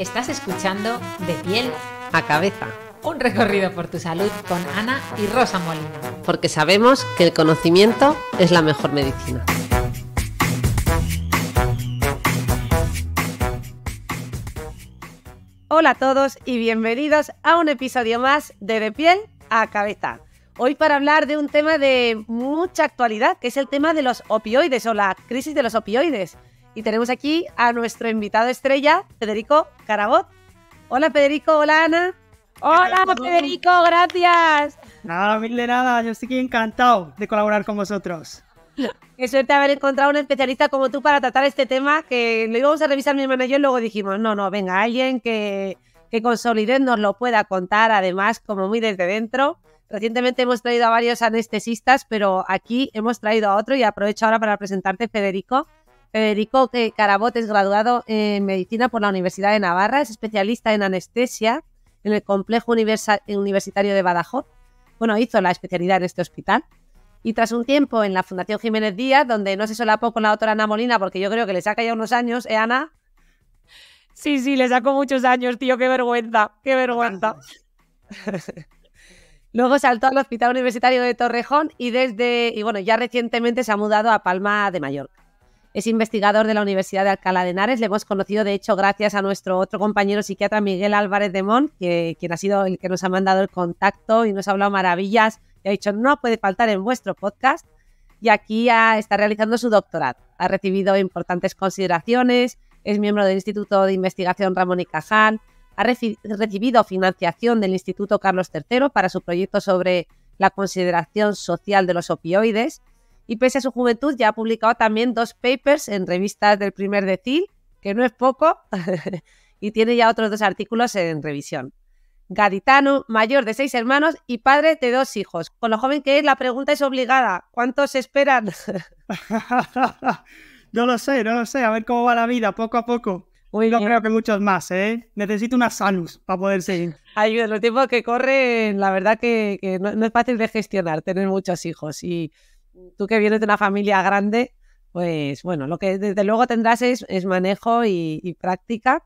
Estás escuchando De Piel a Cabeza, un recorrido por tu salud con Ana y Rosa Molina. Porque sabemos que el conocimiento es la mejor medicina. Hola a todos y bienvenidos a un episodio más de Piel a Cabeza. Hoy para hablar de un tema de mucha actualidad, que es el tema de los opioides o la crisis de los opioides. Y tenemos aquí a nuestro invitado estrella, Federico Carabot. Hola Federico, hola Ana. Hola Federico, gracias. Nada, mil de nada, yo estoy encantado de colaborar con vosotros. Qué suerte haber encontrado un especialista como tú para tratar este tema, que lo íbamos a revisar mi hermano y yo, y luego dijimos, no, venga, alguien que con solidez nos lo pueda contar, además, como muy desde dentro. Recientemente hemos traído a varios anestesistas, pero aquí hemos traído a otro y aprovecho ahora para presentarte, Federico. Federico Carabot es graduado en Medicina por la Universidad de Navarra, es especialista en anestesia en el Complejo Universitario de Badajoz. Bueno, hizo la especialidad en este hospital. Y tras un tiempo en la Fundación Jiménez Díaz, donde no se solapó con la doctora Ana Molina, porque yo creo que le saca ya unos años, ¿eh, Ana? Sí, le saco muchos años, tío, qué vergüenza, qué vergüenza. Luego saltó al Hospital Universitario de Torrejón y ya recientemente se ha mudado a Palma de Mallorca. Es investigador de la Universidad de Alcalá de Henares. Le hemos conocido, de hecho, gracias a nuestro otro compañero psiquiatra, Miguel Álvarez de Mon, quien ha sido el que nos ha mandado el contacto y nos ha hablado maravillas y ha dicho, no puede faltar en vuestro podcast. Y aquí está realizando su doctorado. Ha recibido importantes consideraciones, es miembro del Instituto de Investigación Ramón y Cajal, ha recibido financiación del Instituto Carlos III para su proyecto sobre la consideración social de los opioides. Y pese a su juventud ya ha publicado también 2 papers en revistas del primer decil, que no es poco, y tiene ya otros 2 artículos en revisión. Gaditano, mayor de 6 hermanos y padre de 2 hijos. Con lo joven que es, la pregunta es obligada. ¿Cuántos esperan? No lo sé, a ver cómo va la vida, poco a poco. Muy bien. Creo que muchos más, ¿eh? Necesito una salud para poder seguir. Ayuda, los tiempos que corren, la verdad que no es fácil de gestionar, tener muchos hijos. Y tú que vienes de una familia grande, pues bueno, lo que desde luego tendrás es manejo y práctica.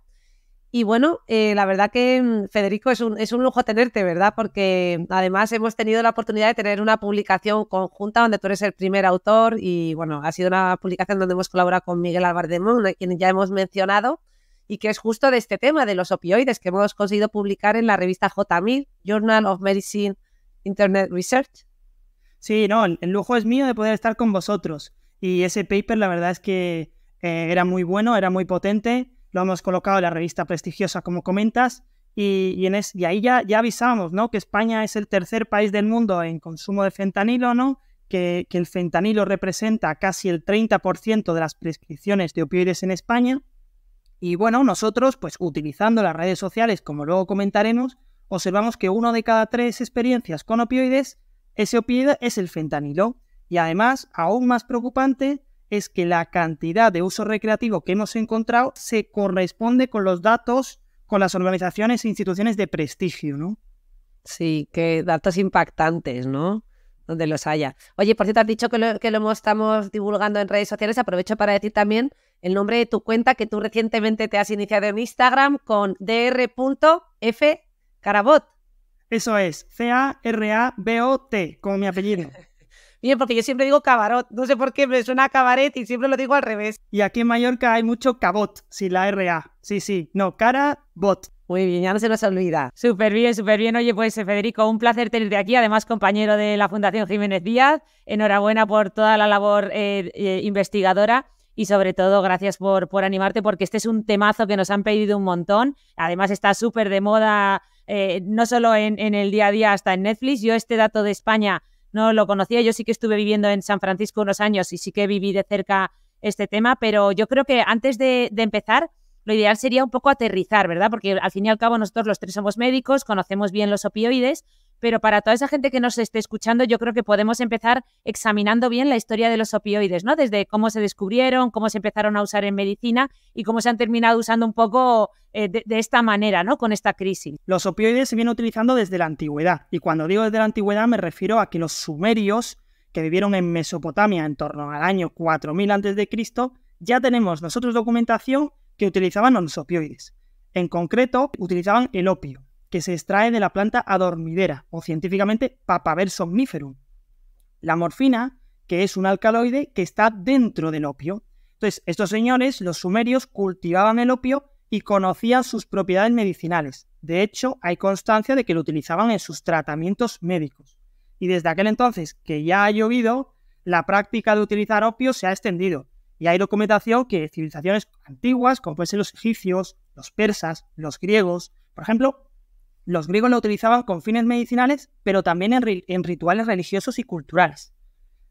Y bueno, la verdad que Federico es un lujo tenerte, ¿verdad? Porque además hemos tenido la oportunidad de tener una publicación conjunta donde tú eres el primer autor y bueno, ha sido una publicación donde hemos colaborado con Miguel Álvarez de Mon, a quien ya hemos mencionado, y que es justo de este tema, de los opioides, que hemos conseguido publicar en la revista JMIR, Journal of Medicine Internet Research. Sí, no, el lujo es mío de poder estar con vosotros. Y ese paper, la verdad es que era muy bueno, era muy potente. Lo hemos colocado en la revista prestigiosa, como comentas, y ahí ya avisábamos, ¿no? Que España es el tercer país del mundo en consumo de fentanilo, ¿no? Que el fentanilo representa casi el 30% de las prescripciones de opioides en España. Y bueno, nosotros, pues utilizando las redes sociales, como luego comentaremos, observamos que 1 de cada 3 experiencias con opioides, ese opioide es el fentanilo. Y además, aún más preocupante, es que la cantidad de uso recreativo que hemos encontrado se corresponde con los datos con las organizaciones e instituciones de prestigio, ¿no? Sí, qué datos impactantes, ¿no? Donde los haya. Oye, por cierto, has dicho que lo estamos divulgando en redes sociales. Aprovecho para decir también el nombre de tu cuenta, que tú recientemente te has iniciado en Instagram con dr.fcarabot. Eso es, C-A-R-A-B-O-T, como mi apellido. Bien, porque yo siempre digo cabarot, no sé por qué me suena a cabaret y siempre lo digo al revés. Y aquí en Mallorca hay mucho cabot, sin la R-A. Sí, no, carabot. Muy bien, ya no se nos olvida. Súper bien. Oye, pues Federico, un placer tenerte aquí, además compañero de la Fundación Jiménez Díaz. Enhorabuena por toda la labor investigadora y sobre todo gracias por animarte, porque este es un temazo que nos han pedido un montón. Además está súper de moda, no solo en el día a día, hasta en Netflix. Yo este dato de España no lo conocía, yo sí que estuve viviendo en San Francisco unos años y sí que viví de cerca este tema, pero yo creo que antes de empezar, lo ideal sería un poco aterrizar, ¿verdad? Porque al fin y al cabo nosotros los 3 somos médicos, conocemos bien los opioides, pero para toda esa gente que nos esté escuchando, yo creo que podemos empezar examinando bien la historia de los opioides, ¿no? Desde cómo se descubrieron, cómo se empezaron a usar en medicina y cómo se han terminado usando un poco de esta manera, ¿no? Con esta crisis. Los opioides se vienen utilizando desde la antigüedad, y cuando digo desde la antigüedad me refiero a que los sumerios, que vivieron en Mesopotamia en torno al año 4000 a.C., ya tenemos nosotros documentación que utilizaban los opioides. En concreto, utilizaban el opio, que se extrae de la planta adormidera, o científicamente Papaver somniferum. La morfina, que es un alcaloide que está dentro del opio. Entonces, estos señores, los sumerios, cultivaban el opio y conocían sus propiedades medicinales. De hecho, hay constancia de que lo utilizaban en sus tratamientos médicos. Y desde aquel entonces, que ya ha llovido, la práctica de utilizar opio se ha extendido. Y hay documentación que civilizaciones antiguas, como pueden ser los egipcios, los persas, los griegos, por ejemplo, los griegos lo utilizaban con fines medicinales, pero también en rituales religiosos y culturales.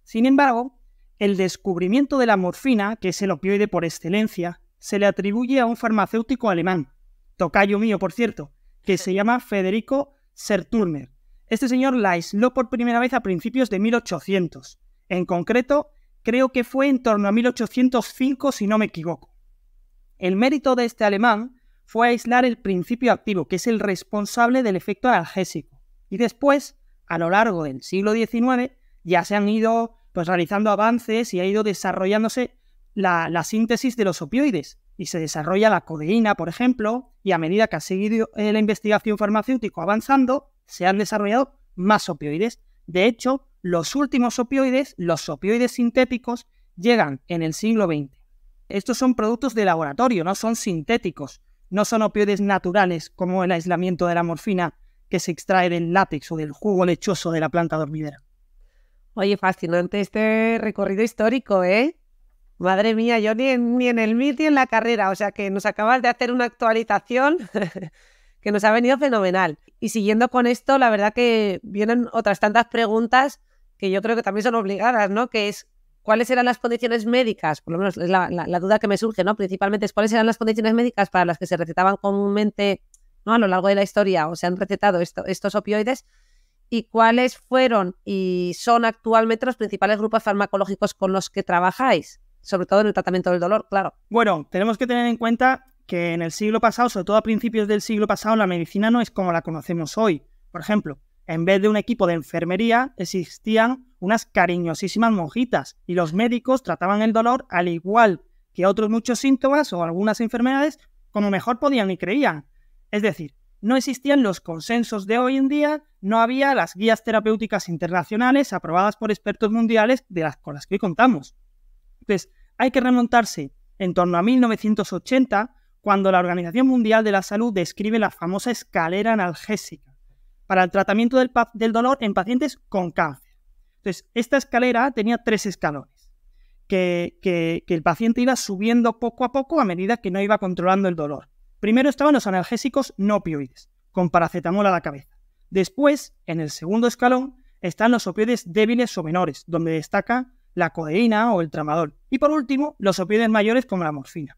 Sin embargo, el descubrimiento de la morfina, que es el opioide por excelencia, se le atribuye a un farmacéutico alemán, tocayo mío, por cierto, que se llama Federico Serturmer. Este señor la aisló por primera vez a principios de 1800. En concreto, creo que fue en torno a 1805, si no me equivoco. El mérito de este alemán fue aislar el principio activo, que es el responsable del efecto analgésico. Y después, a lo largo del siglo XIX, ya se han ido realizando avances y ha ido desarrollándose la síntesis de los opioides. Y se desarrolla la codeína, por ejemplo, y a medida que ha seguido la investigación farmacéutica avanzando, se han desarrollado más opioides. De hecho, los últimos opioides, los opioides sintéticos, llegan en el siglo XX. Estos son productos de laboratorio, no son sintéticos, no son opioides naturales como el aislamiento de la morfina que se extrae del látex o del jugo lechoso de la planta dormidera. Oye, fascinante este recorrido histórico, ¿eh? Madre mía, yo ni en el MIT ni en la carrera, o sea que nos acabas de hacer una actualización que nos ha venido fenomenal. Y siguiendo con esto, la verdad que vienen otras tantas preguntas que yo creo que también son obligadas, ¿no? Que es, ¿cuáles eran las condiciones médicas? Por lo menos es la duda que me surge, ¿no? Principalmente es, ¿cuáles eran las condiciones médicas para las que se recetaban comúnmente, ¿no? A lo largo de la historia o se han recetado estos opioides? ¿Y cuáles fueron y son actualmente los principales grupos farmacológicos con los que trabajáis? Sobre todo en el tratamiento del dolor, claro. Bueno, tenemos que tener en cuenta que en el siglo pasado, sobre todo a principios del siglo pasado, la medicina no es como la conocemos hoy. Por ejemplo, en vez de un equipo de enfermería, existían unas cariñosísimas monjitas y los médicos trataban el dolor al igual que otros muchos síntomas o algunas enfermedades como mejor podían y creían. Es decir, no existían los consensos de hoy en día, no había las guías terapéuticas internacionales aprobadas por expertos mundiales con las que hoy contamos. Entonces, hay que remontarse en torno a 1980, cuando la Organización Mundial de la Salud describe la famosa escalera analgésica para el tratamiento del dolor en pacientes con cáncer. Entonces, esta escalera tenía 3 escalones, que el paciente iba subiendo poco a poco a medida que no iba controlando el dolor. Primero estaban los analgésicos no opioides, con paracetamol a la cabeza. Después, en el segundo escalón, están los opioides débiles o menores, donde destaca la codeína o el tramadol. Y por último, los opioides mayores como la morfina.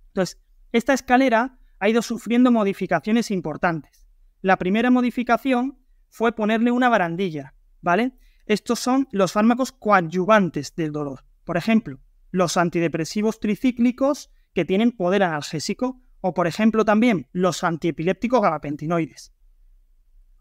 Entonces, esta escalera ha ido sufriendo modificaciones importantes. La primera modificación fue ponerle una barandilla, ¿vale? Estos son los fármacos coadyuvantes del dolor. Por ejemplo, los antidepresivos tricíclicos que tienen poder analgésico o, por ejemplo, también los antiepilépticos gabapentinoides.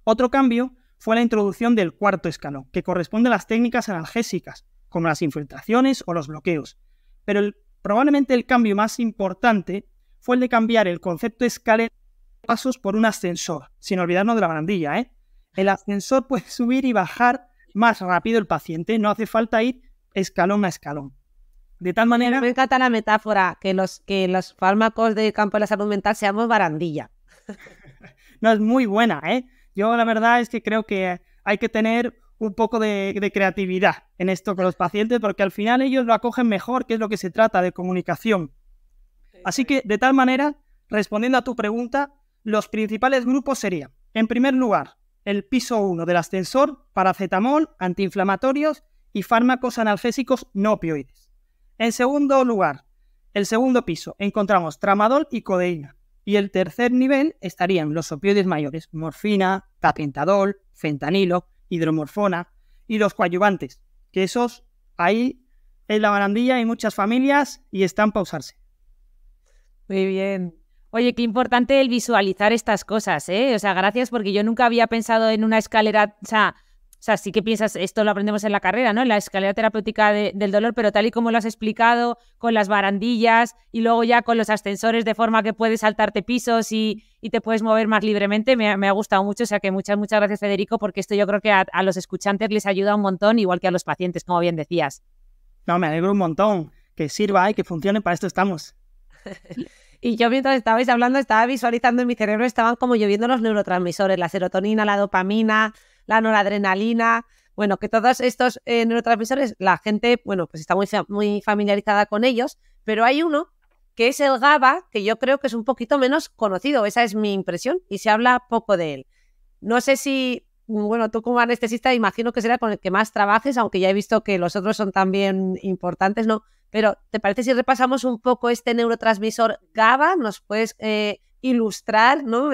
Otro cambio fue la introducción del cuarto escalón, que corresponde a las técnicas analgésicas, como las infiltraciones o los bloqueos. Pero probablemente el cambio más importante fue el de cambiar el concepto de escalera de pasos por un ascensor, sin olvidarnos de la barandilla, ¿eh? El ascensor puede subir y bajar más rápido el paciente, no hace falta ir escalón a escalón. De tal manera... Me encanta la metáfora, que los fármacos del campo de la salud mental seamos barandilla. No, es muy buena, ¿eh? Yo la verdad es que creo que hay que tener un poco de creatividad en esto con los pacientes, porque al final ellos lo acogen mejor, que es lo que se trata, de comunicación. Así que, de tal manera, respondiendo a tu pregunta, los principales grupos serían, en primer lugar, el piso 1 del ascensor, paracetamol, antiinflamatorios y fármacos analgésicos no opioides. En segundo lugar, el segundo piso, encontramos tramadol y codeína. Y el tercer nivel estarían los opioides mayores, morfina, tapentadol, fentanilo, hidromorfona y los coadyuvantes, que esos ahí en la barandilla hay muchas familias y están para usarse. Muy bien. Oye, qué importante el visualizar estas cosas, ¿eh? O sea, gracias, porque yo nunca había pensado en una escalera, o sea, sea, sí que piensas, esto lo aprendemos en la carrera, ¿no? En la escalera terapéutica del dolor, pero tal y como lo has explicado, con las barandillas y luego ya con los ascensores de forma que puedes saltarte pisos y te puedes mover más libremente, me ha gustado mucho. O sea que muchas gracias, Federico, porque esto yo creo que a los escuchantes les ayuda un montón, igual que a los pacientes, como bien decías. No, me alegro un montón. Que sirva y que funcione, para esto estamos. Y yo mientras estabais hablando estaba visualizando en mi cerebro, estaban como lloviendo los neurotransmisores, la serotonina, la dopamina, la noradrenalina. Bueno, que todos estos neurotransmisores, la gente, bueno, pues está muy familiarizada con ellos, pero hay uno que es el GABA, que yo creo que es un poquito menos conocido, esa es mi impresión, y se habla poco de él. No sé si, bueno, tú como anestesista imagino que será con el que más trabajes, aunque ya he visto que los otros son también importantes, ¿no? Pero, ¿te parece si repasamos un poco este neurotransmisor GABA? ¿Nos puedes ilustrar, ¿no?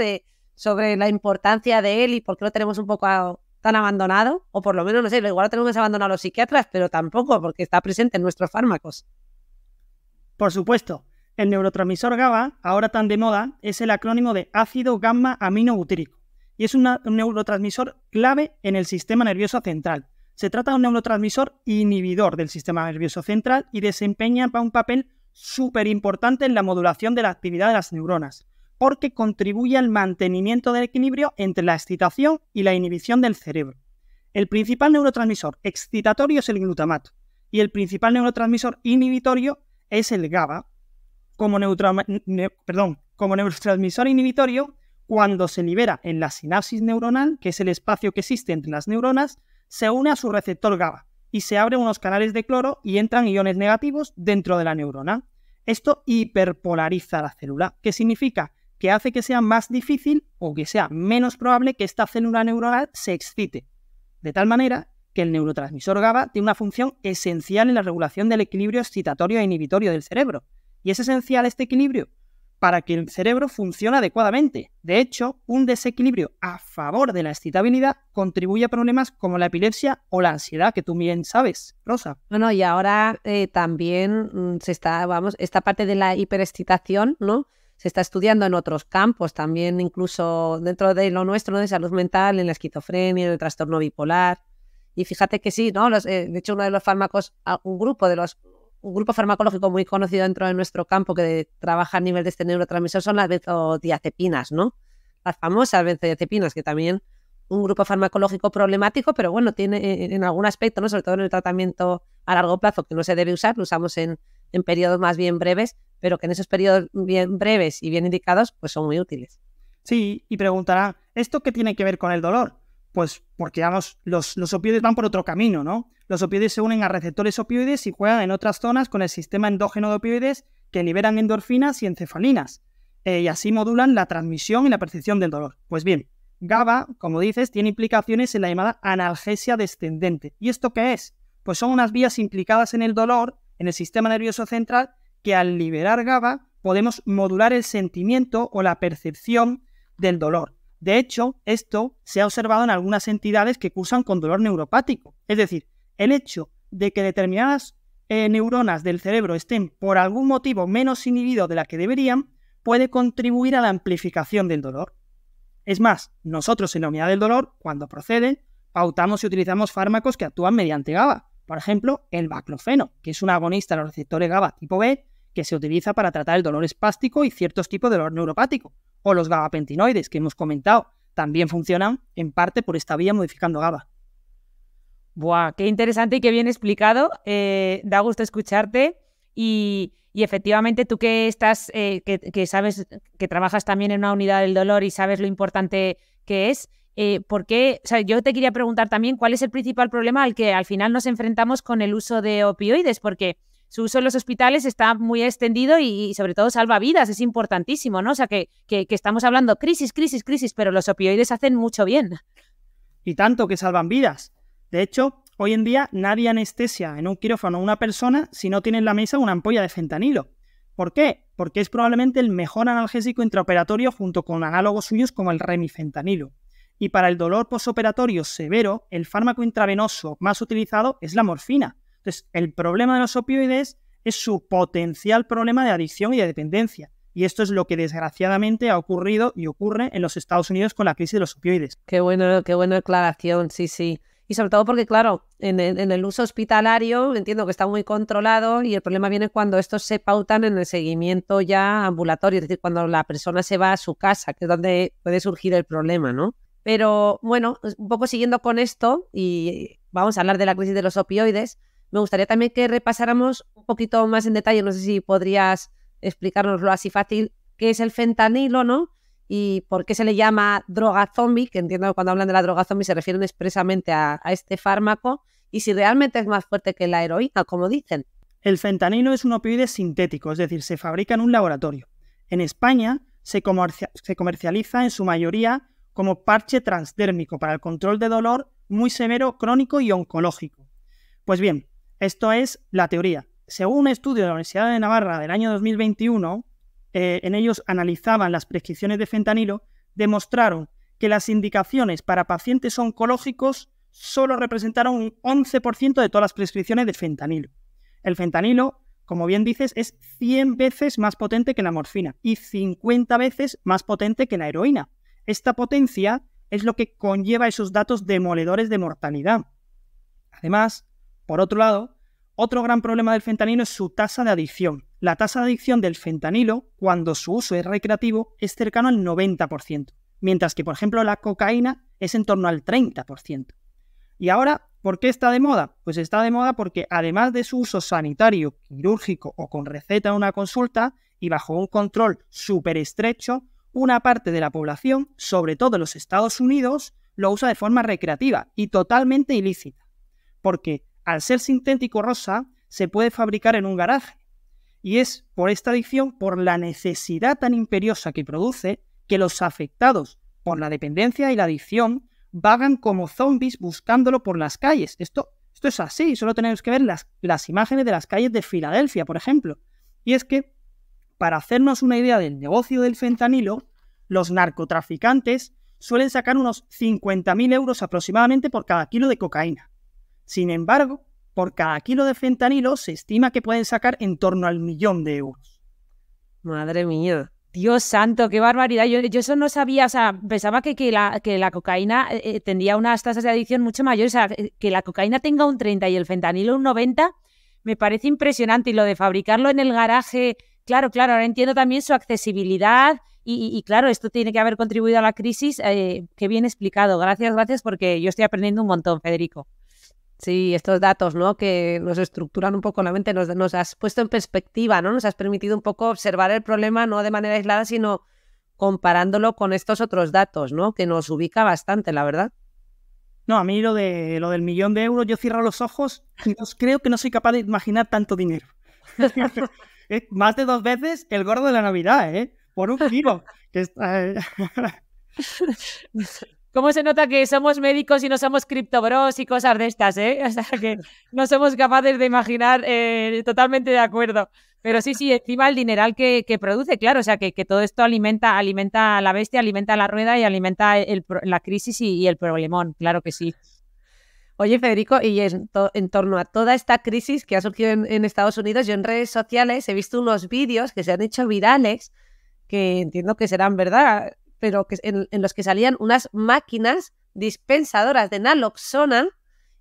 sobre la importancia de él y por qué lo tenemos un poco tan abandonado? O por lo menos, no sé, igual lo tenemos abandonado los psiquiatras, pero tampoco, porque está presente en nuestros fármacos. Por supuesto, el neurotransmisor GABA, ahora tan de moda, es el acrónimo de ácido gamma aminobutírico y es un neurotransmisor clave en el sistema nervioso central. Se trata de un neurotransmisor inhibidor del sistema nervioso central y desempeña un papel súper importante en la modulación de la actividad de las neuronas, porque contribuye al mantenimiento del equilibrio entre la excitación y la inhibición del cerebro. El principal neurotransmisor excitatorio es el glutamato y el principal neurotransmisor inhibitorio es el GABA. Como neurotransmisor inhibitorio, cuando se libera en la sinapsis neuronal, que es el espacio que existe entre las neuronas, se une a su receptor GABA y se abren unos canales de cloro y entran iones negativos dentro de la neurona. Esto hiperpolariza la célula, que significa que hace que sea más difícil o que sea menos probable que esta célula neuronal se excite. De tal manera que el neurotransmisor GABA tiene una función esencial en la regulación del equilibrio excitatorio e inhibitorio del cerebro. Y es esencial este equilibrio para que el cerebro funcione adecuadamente. De hecho, un desequilibrio a favor de la excitabilidad contribuye a problemas como la epilepsia o la ansiedad, que tú bien sabes, Rosa. Bueno, y ahora también esta parte de la hiperexcitación, ¿no? Se está estudiando en otros campos, también incluso dentro de lo nuestro, ¿no? De salud mental, en la esquizofrenia, en el trastorno bipolar. Y fíjate que sí, ¿no? De hecho, uno de los fármacos, un grupo farmacológico muy conocido dentro de nuestro campo que trabaja a nivel de este neurotransmisor son las benzodiazepinas, ¿no? Las famosas benzodiazepinas, que también un grupo farmacológico problemático, pero bueno, tiene en algún aspecto, ¿no? Sobre todo en el tratamiento a largo plazo, que no se debe usar, lo usamos en periodos más bien breves, pero que en esos periodos bien breves y bien indicados, pues son muy útiles. Sí, y preguntará, ¿esto qué tiene que ver con el dolor? Pues porque vamos, los opioides van por otro camino, ¿no? Los opioides se unen a receptores opioides y juegan en otras zonas con el sistema endógeno de opioides que liberan endorfinas y encefalinas y así modulan la transmisión y la percepción del dolor. Pues bien, GABA, como dices, tiene implicaciones en la llamada analgesia descendente. ¿Y esto qué es? Pues son unas vías implicadas en el dolor, en el sistema nervioso central, que al liberar GABA podemos modular el sentimiento o la percepción del dolor. De hecho, esto se ha observado en algunas entidades que cursan con dolor neuropático. Es decir, el hecho de que determinadas neuronas del cerebro estén por algún motivo menos inhibidos de la que deberían, puede contribuir a la amplificación del dolor. Es más, nosotros en la unidad del dolor, cuando procede, pautamos y utilizamos fármacos que actúan mediante GABA. Por ejemplo, el baclofeno, que es un agonista de los receptores GABA tipo B, que se utiliza para tratar el dolor espástico y ciertos tipos de dolor neuropático. O los gabapentinoides, que hemos comentado, también funcionan en parte por esta vía modificando GABA. ¡Buah! Qué interesante y qué bien explicado. Da gusto escucharte y efectivamente tú que estás, que sabes que trabajas también en una unidad del dolor y sabes lo importante que es, ¿por qué? O sea, yo te quería preguntar también cuál es el principal problema al que al final nos enfrentamos con el uso de opioides, porque su uso en los hospitales está muy extendido y sobre todo salva vidas, es importantísimo, ¿no? O sea, que estamos hablando crisis, pero los opioides hacen mucho bien. Y tanto que salvan vidas. De hecho, hoy en día nadie anestesia en un quirófano a una persona si no tiene en la mesa una ampolla de fentanilo. ¿Por qué? Porque es probablemente el mejor analgésico intraoperatorio junto con análogos suyos como el remifentanilo. Y para el dolor posoperatorio severo, el fármaco intravenoso más utilizado es la morfina. Entonces, el problema de los opioides es su potencial problema de adicción y de dependencia. Y esto es lo que desgraciadamente ha ocurrido y ocurre en los Estados Unidos con la crisis de los opioides. Qué buena aclaración, sí. Y sobre todo porque, claro, en el uso hospitalario entiendo que está muy controlado y el problema viene cuando estos se pautan en el seguimiento ya ambulatorio, es decir, cuando la persona se va a su casa, que es donde puede surgir el problema, ¿no? Pero bueno, un poco siguiendo con esto y vamos a hablar de la crisis de los opioides, me gustaría también que repasáramos un poquito más en detalle, no sé si podrías explicárnoslo así fácil, qué es el fentanilo, ¿no? Y por qué se le llama droga zombie, que entiendo que cuando hablan de la droga zombie se refieren expresamente a este fármaco, y si realmente es más fuerte que la heroína, como dicen. El fentanilo es un opioide sintético, es decir, se fabrica en un laboratorio. En España se comercializa en su mayoría como parche transdérmico para el control de dolor muy severo, crónico y oncológico. Pues bien, esto es la teoría. Según un estudio de la Universidad de Navarra del año 2021, en ellos analizaban las prescripciones de fentanilo, demostraron que las indicaciones para pacientes oncológicos solo representaron un 11% de todas las prescripciones de fentanilo. El fentanilo, como bien dices, es 100 veces más potente que la morfina y 50 veces más potente que la heroína. Esta potencia es lo que conlleva esos datos demoledores de mortalidad. Además, por otro lado, otro gran problema del fentanilo es su tasa de adicción. La tasa de adicción del fentanilo, cuando su uso es recreativo, es cercano al 90%, mientras que, por ejemplo, la cocaína es en torno al 30%. Y ahora, ¿por qué está de moda? Pues está de moda porque, además de su uso sanitario, quirúrgico o con receta en una consulta y bajo un control súper estrecho, una parte de la población, sobre todo en los Estados Unidos, lo usa de forma recreativa y totalmente ilícita. Porque, al ser sintético rosa, se puede fabricar en un garaje. Y es por esta adicción, por la necesidad tan imperiosa que produce, que los afectados por la dependencia y la adicción vagan como zombies buscándolo por las calles. Esto es así, solo tenemos que ver las imágenes de las calles de Filadelfia, por ejemplo. Y es que, para hacernos una idea del negocio del fentanilo, los narcotraficantes suelen sacar unos 50.000 euros aproximadamente por cada kilo de cocaína. Sin embargo, por cada kilo de fentanilo se estima que pueden sacar en torno al 1.000.000 de euros. Madre mía. Dios santo, qué barbaridad. Yo eso no sabía, o sea, pensaba que la cocaína tendría unas tasas de adicción mucho mayores, o sea, que la cocaína tenga un 30 y el fentanilo un 90, me parece impresionante. Y lo de fabricarlo en el garaje, claro, ahora entiendo también su accesibilidad y claro, esto tiene que haber contribuido a la crisis. Qué bien explicado. Gracias, porque yo estoy aprendiendo un montón, Federico. Sí, estos datos, ¿no? Que nos estructuran un poco la mente, nos has puesto en perspectiva, ¿no? Nos has permitido un poco observar el problema no de manera aislada, sino comparándolo con estos otros datos, ¿no? Que nos ubica bastante, la verdad. No, a mí lo del 1.000.000 de euros, yo cierro los ojos y creo que no soy capaz de imaginar tanto dinero. Más de 2 veces el gordo de la Navidad, ¿eh? Por un kilo. ¿Cómo se nota que somos médicos y no somos criptobros y cosas de estas, eh? O sea, que no somos capaces de imaginar, totalmente de acuerdo. Pero sí, encima el dineral que produce, claro, o sea, que todo esto alimenta a la bestia, alimenta la rueda y alimenta la crisis y el problemón, claro que sí. Oye, Federico, y en torno a toda esta crisis que ha surgido en Estados Unidos, yo en redes sociales he visto unos vídeos que se han hecho virales, que entiendo que serán verdad, pero que en los que salían unas máquinas dispensadoras de naloxona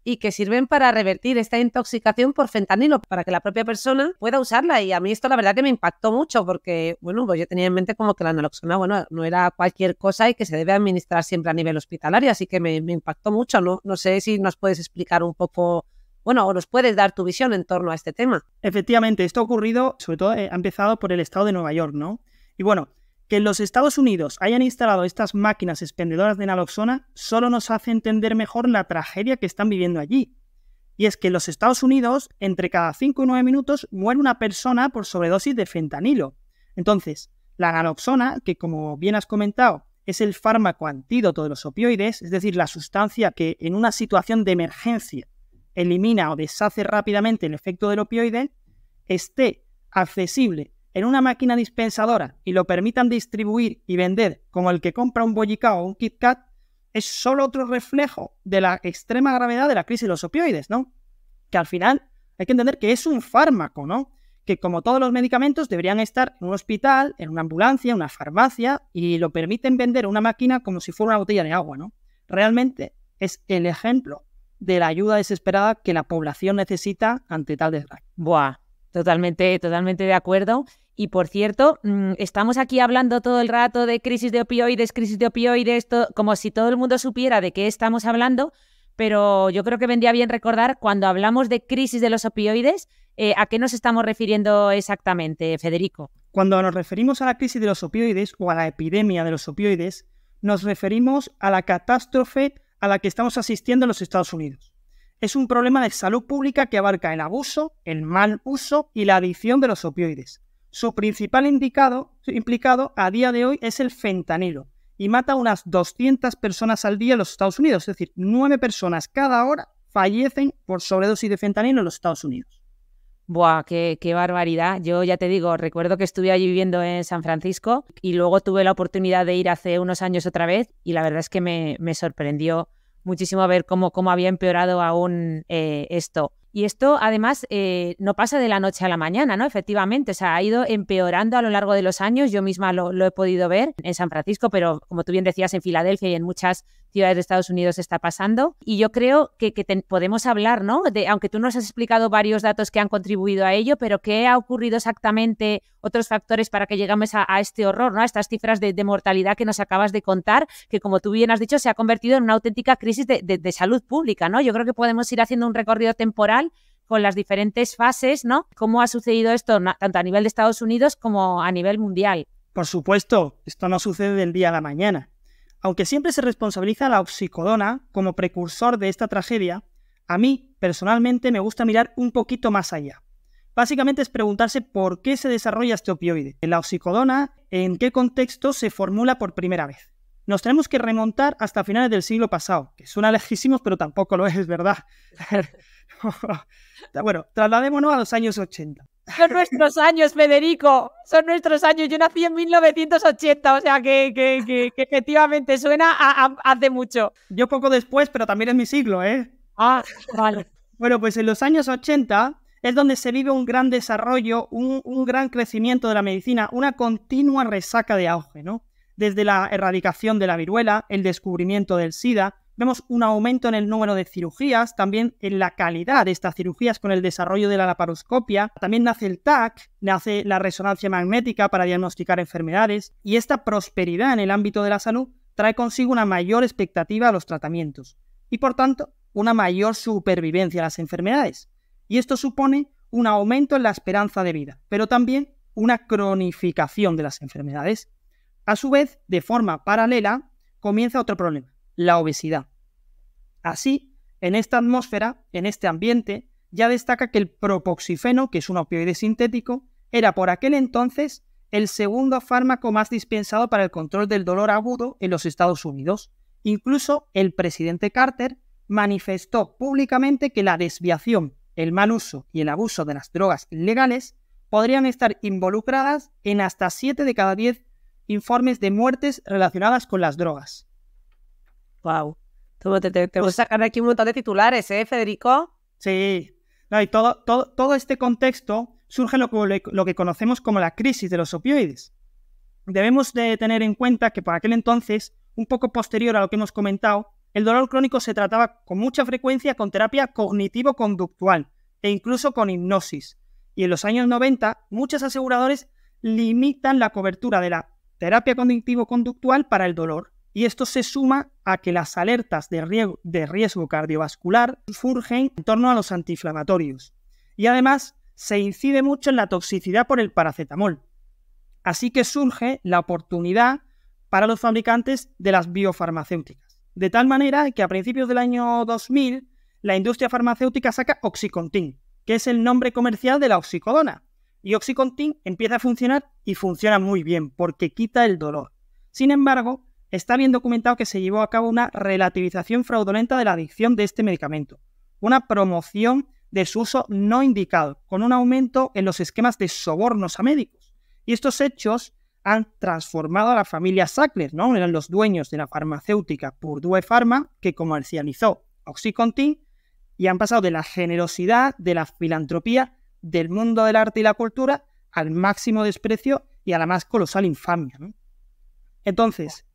y que sirven para revertir esta intoxicación por fentanilo, para que la propia persona pueda usarla. Y a mí esto la verdad que me impactó mucho porque, bueno, pues yo tenía en mente como que la naloxona, bueno, no era cualquier cosa y que se debe administrar siempre a nivel hospitalario, así que me impactó mucho. No sé si nos puedes explicar un poco, bueno, o nos puedes dar tu visión en torno a este tema. Efectivamente, esto ha ocurrido, sobre todo ha empezado por el estado de Nueva York, ¿no? Y bueno, que en los Estados Unidos hayan instalado estas máquinas expendedoras de naloxona solo nos hace entender mejor la tragedia que están viviendo allí. Y es que en los Estados Unidos, entre cada 5 y 9 minutos, muere una persona por sobredosis de fentanilo. Entonces, la naloxona, que como bien has comentado, es el fármaco antídoto de los opioides, es decir, la sustancia que en una situación de emergencia elimina o deshace rápidamente el efecto del opioide, esté accesible en una máquina dispensadora y lo permitan distribuir y vender como el que compra un bollicao o un Kit Kat, es solo otro reflejo de la extrema gravedad de la crisis de los opioides, ¿no? Que al final hay que entender que es un fármaco, ¿no? Que como todos los medicamentos deberían estar en un hospital, en una ambulancia, en una farmacia y lo permiten vender en una máquina como si fuera una botella de agua, ¿no? Realmente es el ejemplo de la ayuda desesperada que la población necesita ante tal desgracia. Buah, totalmente de acuerdo. Y por cierto, estamos aquí hablando todo el rato de crisis de opioides, como si todo el mundo supiera de qué estamos hablando, pero yo creo que vendría bien recordar cuando hablamos de crisis de los opioides, ¿a qué nos estamos refiriendo exactamente, Federico? Cuando nos referimos a la crisis de los opioides o a la epidemia de los opioides, nos referimos a la catástrofe a la que estamos asistiendo en los Estados Unidos. Es un problema de salud pública que abarca el abuso, el mal uso y la adicción de los opioides. Su principal implicado a día de hoy es el fentanilo y mata a unas 200 personas al día en los Estados Unidos, es decir, 9 personas cada hora fallecen por sobredosis de fentanilo en los Estados Unidos. Buah, qué barbaridad. Yo ya te digo, recuerdo que estuve allí viviendo en San Francisco y luego tuve la oportunidad de ir hace unos años otra vez y la verdad es que me sorprendió muchísimo ver cómo había empeorado aún esto. Y esto, además, no pasa de la noche a la mañana, ¿no? Efectivamente, o sea, ha ido empeorando a lo largo de los años. Yo misma lo he podido ver en San Francisco, pero como tú bien decías, en Filadelfia y en muchas ciudades de Estados Unidos está pasando. Y yo creo que podemos hablar, ¿no? Aunque tú nos has explicado varios datos que han contribuido a ello, pero ¿qué ha ocurrido exactamente, otros factores para que lleguemos a este horror, ¿no? A estas cifras de mortalidad que nos acabas de contar, que como tú bien has dicho, se ha convertido en una auténtica crisis de salud pública, ¿no? Yo creo que podemos ir haciendo un recorrido temporal con las diferentes fases, ¿no? ¿Cómo ha sucedido esto tanto a nivel de Estados Unidos como a nivel mundial? Por supuesto, esto no sucede del día a la mañana. Aunque siempre se responsabiliza a la oxicodona como precursor de esta tragedia, a mí, personalmente, me gusta mirar un poquito más allá. Básicamente es preguntarse por qué se desarrolla este opioide. La oxicodona, ¿en qué contexto se formula por primera vez? Nos tenemos que remontar hasta finales del siglo pasado, que suena lejísimos, pero tampoco lo es, ¿verdad? Bueno, trasladémonos a los años 80. Son nuestros años, Federico, son nuestros años. Yo nací en 1980, o sea que efectivamente suena a hace mucho. Yo poco después, pero también es mi siglo, ¿eh? Ah, vale. Bueno, pues en los años 80 es donde se vive un gran desarrollo, un gran crecimiento de la medicina, una continua resaca de auge, ¿no? Desde la erradicación de la viruela, el descubrimiento del SIDA, vemos un aumento en el número de cirugías, también en la calidad de estas cirugías con el desarrollo de la laparoscopia. También nace el TAC, nace la resonancia magnética para diagnosticar enfermedades. Y esta prosperidad en el ámbito de la salud trae consigo una mayor expectativa a los tratamientos y, por tanto, una mayor supervivencia a las enfermedades. Y esto supone un aumento en la esperanza de vida, pero también una cronificación de las enfermedades. A su vez, de forma paralela, comienza otro problema, la obesidad. Así, en esta atmósfera, en este ambiente, ya destaca que el propoxifeno, que es un opioide sintético, era por aquel entonces el segundo fármaco más dispensado para el control del dolor agudo en los Estados Unidos. Incluso el presidente Carter manifestó públicamente que la desviación, el mal uso y el abuso de las drogas legales podrían estar involucradas en hasta 7 de cada 10 informes de muertes relacionadas con las drogas. Wow. Te voy a sacar aquí un montón de titulares, ¿eh, Federico? Sí. No, y todo este contexto surge lo que conocemos como la crisis de los opioides. Debemos de tener en cuenta que por aquel entonces, un poco posterior a lo que hemos comentado, el dolor crónico se trataba con mucha frecuencia con terapia cognitivo-conductual e incluso con hipnosis. Y en los años 90, muchos aseguradores limitan la cobertura de la terapia cognitivo-conductual para el dolor. Y esto se suma a que las alertas de riesgo cardiovascular surgen en torno a los antiinflamatorios. Y además se incide mucho en la toxicidad por el paracetamol. Así que surge la oportunidad para los fabricantes de las biofarmacéuticas. De tal manera que a principios del año 2000, la industria farmacéutica saca Oxycontin, que es el nombre comercial de la oxicodona. Y Oxycontin empieza a funcionar y funciona muy bien porque quita el dolor. Sin embargo, está bien documentado que se llevó a cabo una relativización fraudulenta de la adicción de este medicamento, una promoción de su uso no indicado, con un aumento en los esquemas de sobornos a médicos. Y estos hechos han transformado a la familia Sackler, ¿no? Eran los dueños de la farmacéutica Purdue Pharma, que comercializó Oxycontin, y han pasado de la generosidad, de la filantropía, del mundo del arte y la cultura, al máximo desprecio y a la más colosal infamia, ¿no? Entonces,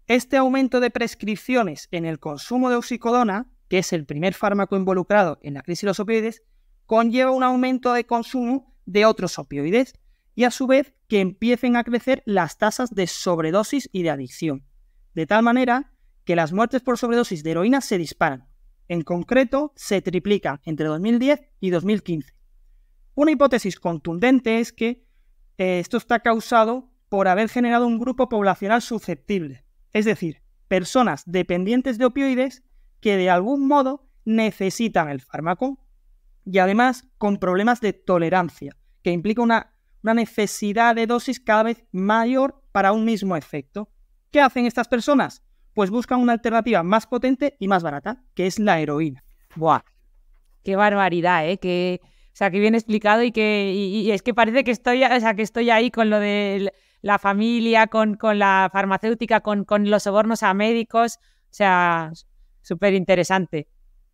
este aumento de prescripciones en el consumo de oxicodona que es el primer fármaco involucrado en la crisis de los opioides, conlleva un aumento de consumo de otros opioides y a su vez que empiecen a crecer las tasas de sobredosis y de adicción, de tal manera que las muertes por sobredosis de heroína se disparan. En concreto, se triplican entre 2010 y 2015. Una hipótesis contundente es que esto está causado por haber generado un grupo poblacional susceptible, es decir, personas dependientes de opioides que de algún modo necesitan el fármaco y además con problemas de tolerancia, que implica una necesidad de dosis cada vez mayor para un mismo efecto. ¿Qué hacen estas personas? Pues buscan una alternativa más potente y más barata, que es la heroína. ¡Buah! ¡Qué barbaridad, eh! Que bien explicado y es que parece que estoy ahí con lo de la familia, con la farmacéutica, con los sobornos a médicos. O sea, súper interesante.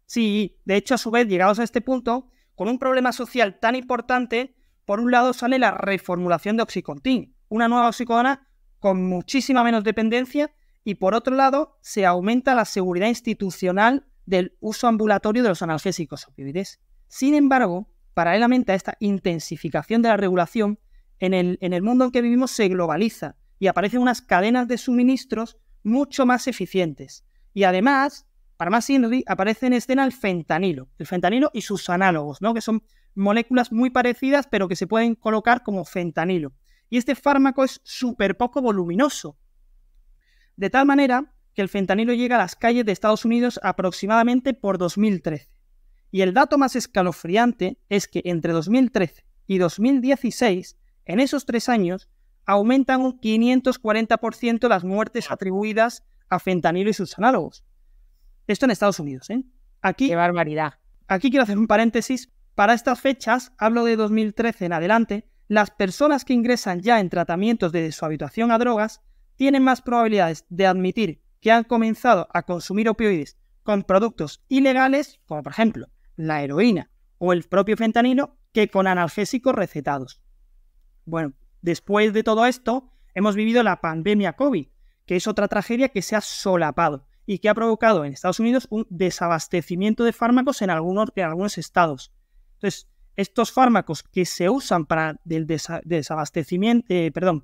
Sí, de hecho, a su vez, llegados a este punto, con un problema social tan importante, por un lado sale la reformulación de Oxycontin, una nueva oxicodona con muchísima menos dependencia, y por otro lado se aumenta la seguridad institucional del uso ambulatorio de los analgésicos opioides. Sin embargo, paralelamente a esta intensificación de la regulación, en el mundo en que vivimos se globaliza y aparecen unas cadenas de suministros mucho más eficientes. Y además, para más síndrome, aparece en escena el fentanilo y sus análogos, ¿no? Que son moléculas muy parecidas pero que se pueden colocar como fentanilo. Y este fármaco es súper poco voluminoso, de tal manera que el fentanilo llega a las calles de Estados Unidos aproximadamente por 2013. Y el dato más escalofriante es que entre 2013 y 2016, en esos 3 años, aumentan un 540% las muertes atribuidas a fentanilo y sus análogos. Esto en Estados Unidos, ¿eh? ¡Qué barbaridad! Aquí quiero hacer un paréntesis. Para estas fechas, hablo de 2013 en adelante, las personas que ingresan ya en tratamientos de deshabituación a drogas tienen más probabilidades de admitir que han comenzado a consumir opioides con productos ilegales, como por ejemplo la heroína o el propio fentanilo, que con analgésicos recetados. Bueno, después de todo esto, hemos vivido la pandemia COVID, que es otra tragedia que se ha solapado y que ha provocado en Estados Unidos un desabastecimiento de fármacos en algunos estados. Entonces, estos fármacos que se usan para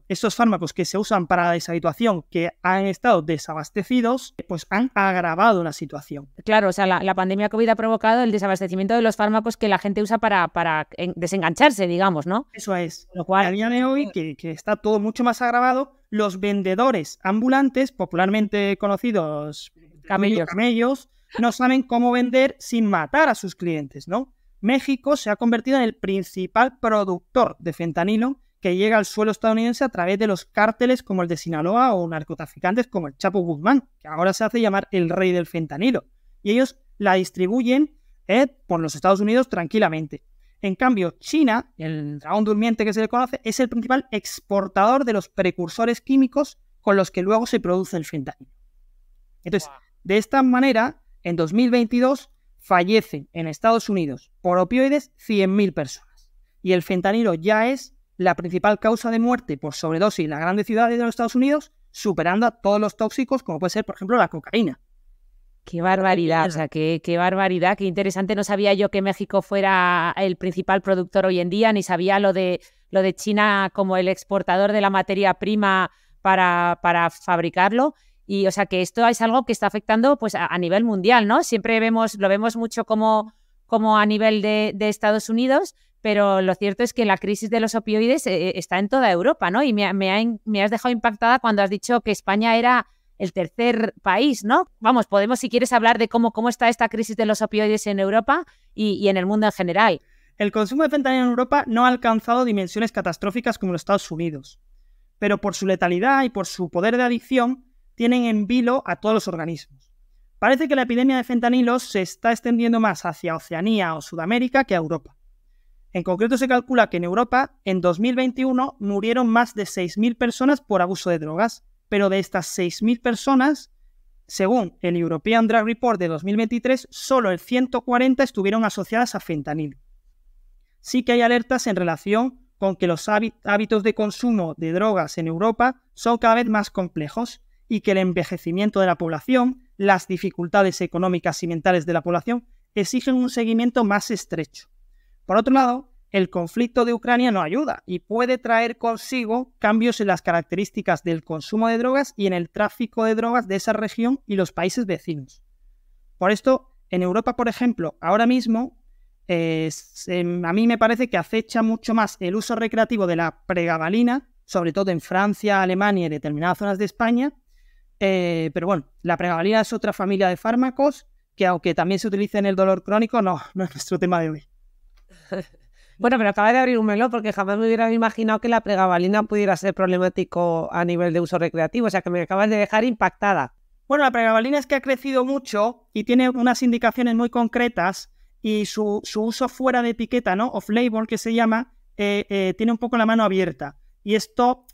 estos fármacos que se usan para la deshabituación, que han estado desabastecidos, pues han agravado la situación. Claro, o sea, la pandemia COVID ha provocado el desabastecimiento de los fármacos que la gente usa para desengancharse, digamos, ¿no? Eso es. Lo cual, a día de hoy, que está todo mucho más agravado, los vendedores ambulantes, popularmente conocidos camellos, no saben cómo vender sin matar a sus clientes, ¿no? México se ha convertido en el principal productor de fentanilo que llega al suelo estadounidense a través de los cárteles como el de Sinaloa o narcotraficantes como el Chapo Guzmán, que ahora se hace llamar el rey del fentanilo. Y ellos la distribuyen por los Estados Unidos tranquilamente. En cambio, China, el dragón durmiente que se le conoce, es el principal exportador de los precursores químicos con los que luego se produce el fentanilo. Entonces, de esta manera, en 2022 fallecen en Estados Unidos por opioides 100.000 personas. Y el fentanilo ya es la principal causa de muerte por sobredosis en las grandes ciudades de los Estados Unidos, superando a todos los tóxicos, como puede ser, por ejemplo, la cocaína. ¡Qué barbaridad! O sea, qué barbaridad, qué interesante. No sabía yo que México fuera el principal productor hoy en día, ni sabía lo de China como el exportador de la materia prima para fabricarlo. Y, o sea, que esto es algo que está afectando pues a nivel mundial, ¿no? Siempre lo vemos mucho como a nivel de Estados Unidos, pero lo cierto es que la crisis de los opioides está en toda Europa, ¿no? Y me has dejado impactada cuando has dicho que España era el tercer país, ¿no? Vamos, podemos, si quieres, hablar de cómo está esta crisis de los opioides en Europa y en el mundo en general. El consumo de fentanilo en Europa no ha alcanzado dimensiones catastróficas como en los Estados Unidos, pero por su letalidad y por su poder de adicción, tienen en vilo a todos los organismos. Parece que la epidemia de fentanilo se está extendiendo más hacia Oceanía o Sudamérica que a Europa. En concreto, se calcula que en Europa, en 2021, murieron más de 6.000 personas por abuso de drogas, pero de estas 6.000 personas, según el European Drug Report de 2023, solo el 140 estuvieron asociadas a fentanilo. Sí que hay alertas en relación con que los hábitos de consumo de drogas en Europa son cada vez más complejos y que el envejecimiento de la población, las dificultades económicas y mentales de la población exigen un seguimiento más estrecho. Por otro lado, el conflicto de Ucrania no ayuda y puede traer consigo cambios en las características del consumo de drogas y en el tráfico de drogas de esa región y los países vecinos. Por esto, en Europa, por ejemplo, ahora mismo, a mí me parece que acecha mucho más el uso recreativo de la pregabalina, sobre todo en Francia, Alemania y determinadas zonas de España. Pero bueno, la pregabalina es otra familia de fármacos que, aunque también se utiliza en el dolor crónico, no es nuestro tema de hoy. Bueno, pero acaba de abrir un melón porque jamás me hubiera imaginado que la pregabalina pudiera ser problemático a nivel de uso recreativo. O sea, que me acabas de dejar impactada. Bueno, la pregabalina es que ha crecido mucho y tiene unas indicaciones muy concretas y su uso fuera de etiqueta, ¿no? Off-label, que se llama, tiene un poco la mano abierta. Y esto,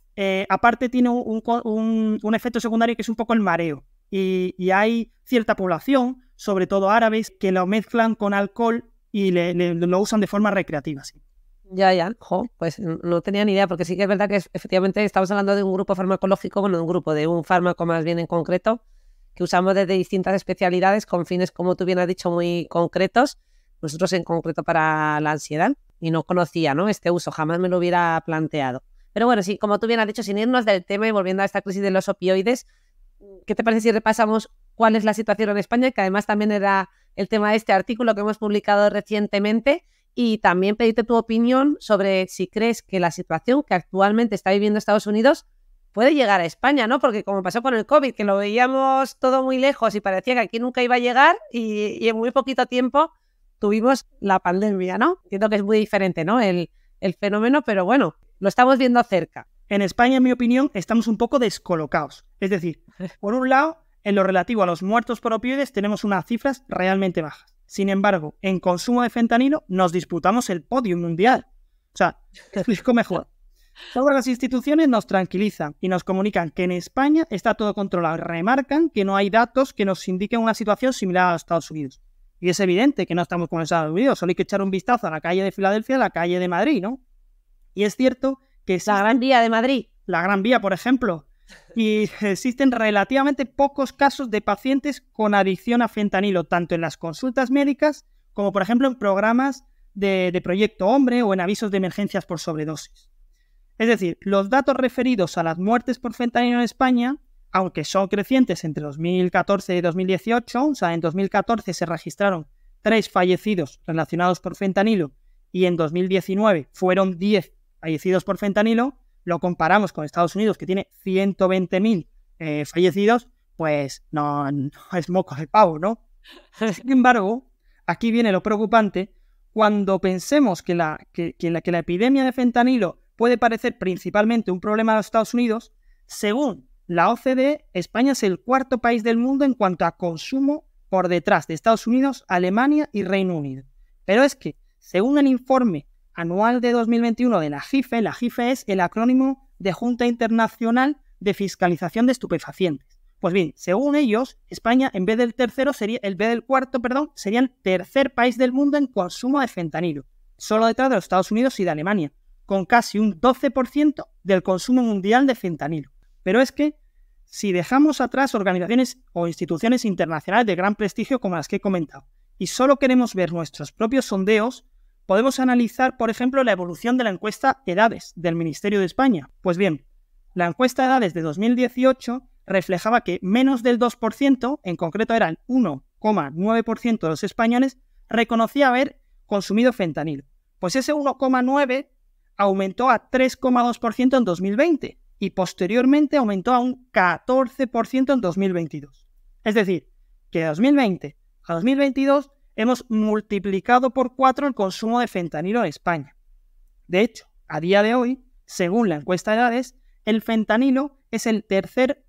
aparte, tiene un efecto secundario que es un poco el mareo. Y hay cierta población, sobre todo árabes, que lo mezclan con alcohol y lo usan de forma recreativa, sí. Ya, pues no tenía ni idea, porque sí que es verdad que efectivamente estamos hablando de un grupo farmacológico, de un fármaco más bien en concreto, que usamos desde distintas especialidades con fines, como tú bien has dicho, muy concretos. Nosotros en concreto para la ansiedad, y no conocía, ¿no?, este uso, jamás me lo hubiera planteado. Pero bueno, sí, como tú bien has dicho, sin irnos del tema y volviendo a esta crisis de los opioides, ¿qué te parece si repasamos cuál es la situación en España? Que además también era el tema de este artículo que hemos publicado recientemente, y también pedirte tu opinión sobre si crees que la situación que actualmente está viviendo Estados Unidos puede llegar a España, ¿no? Porque como pasó con el COVID, que lo veíamos todo muy lejos y parecía que aquí nunca iba a llegar, y en muy poquito tiempo tuvimos la pandemia, ¿no? Entiendo que es muy diferente, ¿no?, el fenómeno, pero bueno, lo estamos viendo cerca. En España, en mi opinión, estamos un poco descolocados. Es decir, por un lado, en lo relativo a los muertos por opioides tenemos unas cifras realmente bajas. Sin embargo, en consumo de fentanilo nos disputamos el podio mundial. O sea, explico mejor. Todas las instituciones nos tranquilizan y nos comunican que en España está todo controlado. Remarcan que no hay datos que nos indiquen una situación similar a los Estados Unidos. Y es evidente que no estamos con los Estados Unidos. Solo hay que echar un vistazo a la calle de Filadelfia, a la calle de Madrid, ¿no? Y es cierto que la Gran Vía de Madrid. La Gran Vía, por ejemplo. Y existen relativamente pocos casos de pacientes con adicción a fentanilo, tanto en las consultas médicas como, por ejemplo, en programas de Proyecto Hombre o en avisos de emergencias por sobredosis. Es decir, los datos referidos a las muertes por fentanilo en España, aunque son crecientes entre 2014 y 2018, o sea, en 2014 se registraron 3 fallecidos relacionados por fentanilo y en 2019 fueron 10 fallecidos por fentanilo, lo comparamos con Estados Unidos, que tiene 120.000 fallecidos, pues no es moco de pavo, ¿no? Sin embargo, aquí viene lo preocupante. Cuando pensemos que la epidemia de fentanilo puede parecer principalmente un problema de los Estados Unidos, según la OCDE, España es el 4º país del mundo en cuanto a consumo, por detrás de Estados Unidos, Alemania y Reino Unido. Pero es que, según el informe anual de 2021 de la JIFE es el acrónimo de Junta Internacional de Fiscalización de Estupefacientes. Pues bien, según ellos, España, en vez del 4º, sería el 3er país del mundo en consumo de fentanilo, solo detrás de los Estados Unidos y de Alemania, con casi un 12% del consumo mundial de fentanilo. Pero es que, si dejamos atrás organizaciones o instituciones internacionales de gran prestigio como las que he comentado, y solo queremos ver nuestros propios sondeos, podemos analizar, por ejemplo, la evolución de la encuesta Edades del Ministerio de España. Pues bien, la encuesta Edades de 2018 reflejaba que menos del 2%, en concreto era el 1,9% de los españoles, reconocía haber consumido fentanilo. Pues ese 1,9% aumentó a 3,2% en 2020 y posteriormente aumentó a un 14% en 2022. Es decir, que de 2020 a 2022 hemos multiplicado por 4 el consumo de fentanilo en España. De hecho, a día de hoy, según la encuesta de Edades, el fentanilo es el 3er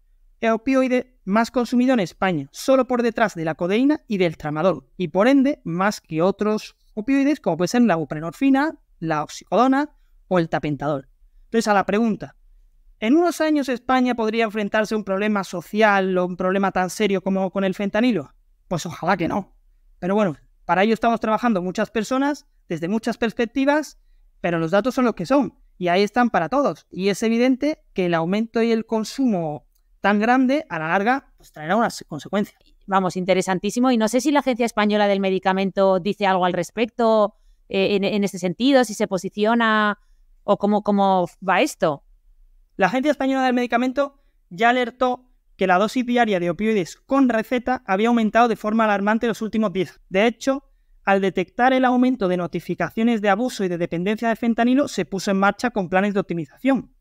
opioide más consumido en España, solo por detrás de la codeína y del tramadol, y por ende más que otros opioides como puede ser la buprenorfina, la oxicodona o el tapentadol. Entonces, a la pregunta, ¿en unos años España podría enfrentarse a un problema social o un problema tan serio como con el fentanilo? Pues ojalá que no. Pero bueno, para ello estamos trabajando muchas personas, desde muchas perspectivas, pero los datos son los que son, y ahí están para todos. Y es evidente que el aumento y el consumo tan grande, a la larga, pues traerá unas consecuencias. vamos, interesantísimo. Y no sé si la Agencia Española del Medicamento dice algo al respecto en este sentido, si se posiciona o cómo va esto. La Agencia Española del Medicamento ya alertó que la dosis diaria de opioides con receta había aumentado de forma alarmante en los últimos 10 años. De hecho, al detectar el aumento de notificaciones de abuso y de dependencia de fentanilo, se puso en marcha con planes de optimización.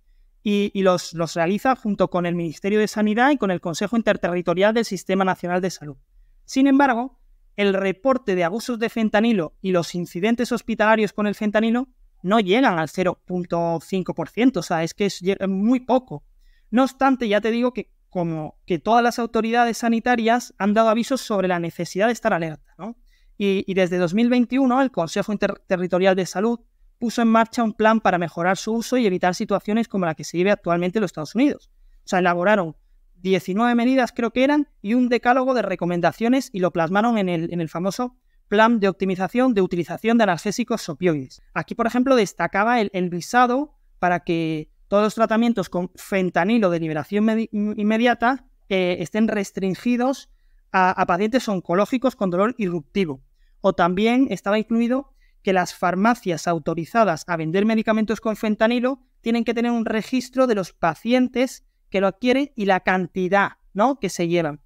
Y los realiza junto con el Ministerio de Sanidad y con el Consejo Interterritorial del Sistema Nacional de Salud. Sin embargo, el reporte de abusos de fentanilo y los incidentes hospitalarios con el fentanilo no llegan al 0.5%, o sea, es que es muy poco. No obstante, ya te digo que como que todas las autoridades sanitarias han dado avisos sobre la necesidad de estar alerta, ¿no? Y desde 2021 el Consejo Interterritorial de Salud puso en marcha un plan para mejorar su uso y evitar situaciones como la que se vive actualmente en los Estados Unidos. O sea, elaboraron 19 medidas, creo que eran, y un decálogo de recomendaciones y lo plasmaron en el famoso Plan de Optimización de Utilización de Analgésicos Opioides. Aquí, por ejemplo, destacaba el visado para que todos los tratamientos con fentanilo de liberación inmediata estén restringidos a pacientes oncológicos con dolor irruptivo. O también estaba incluido que las farmacias autorizadas a vender medicamentos con fentanilo tienen que tener un registro de los pacientes que lo adquieren y la cantidad, ¿no?, que se llevan.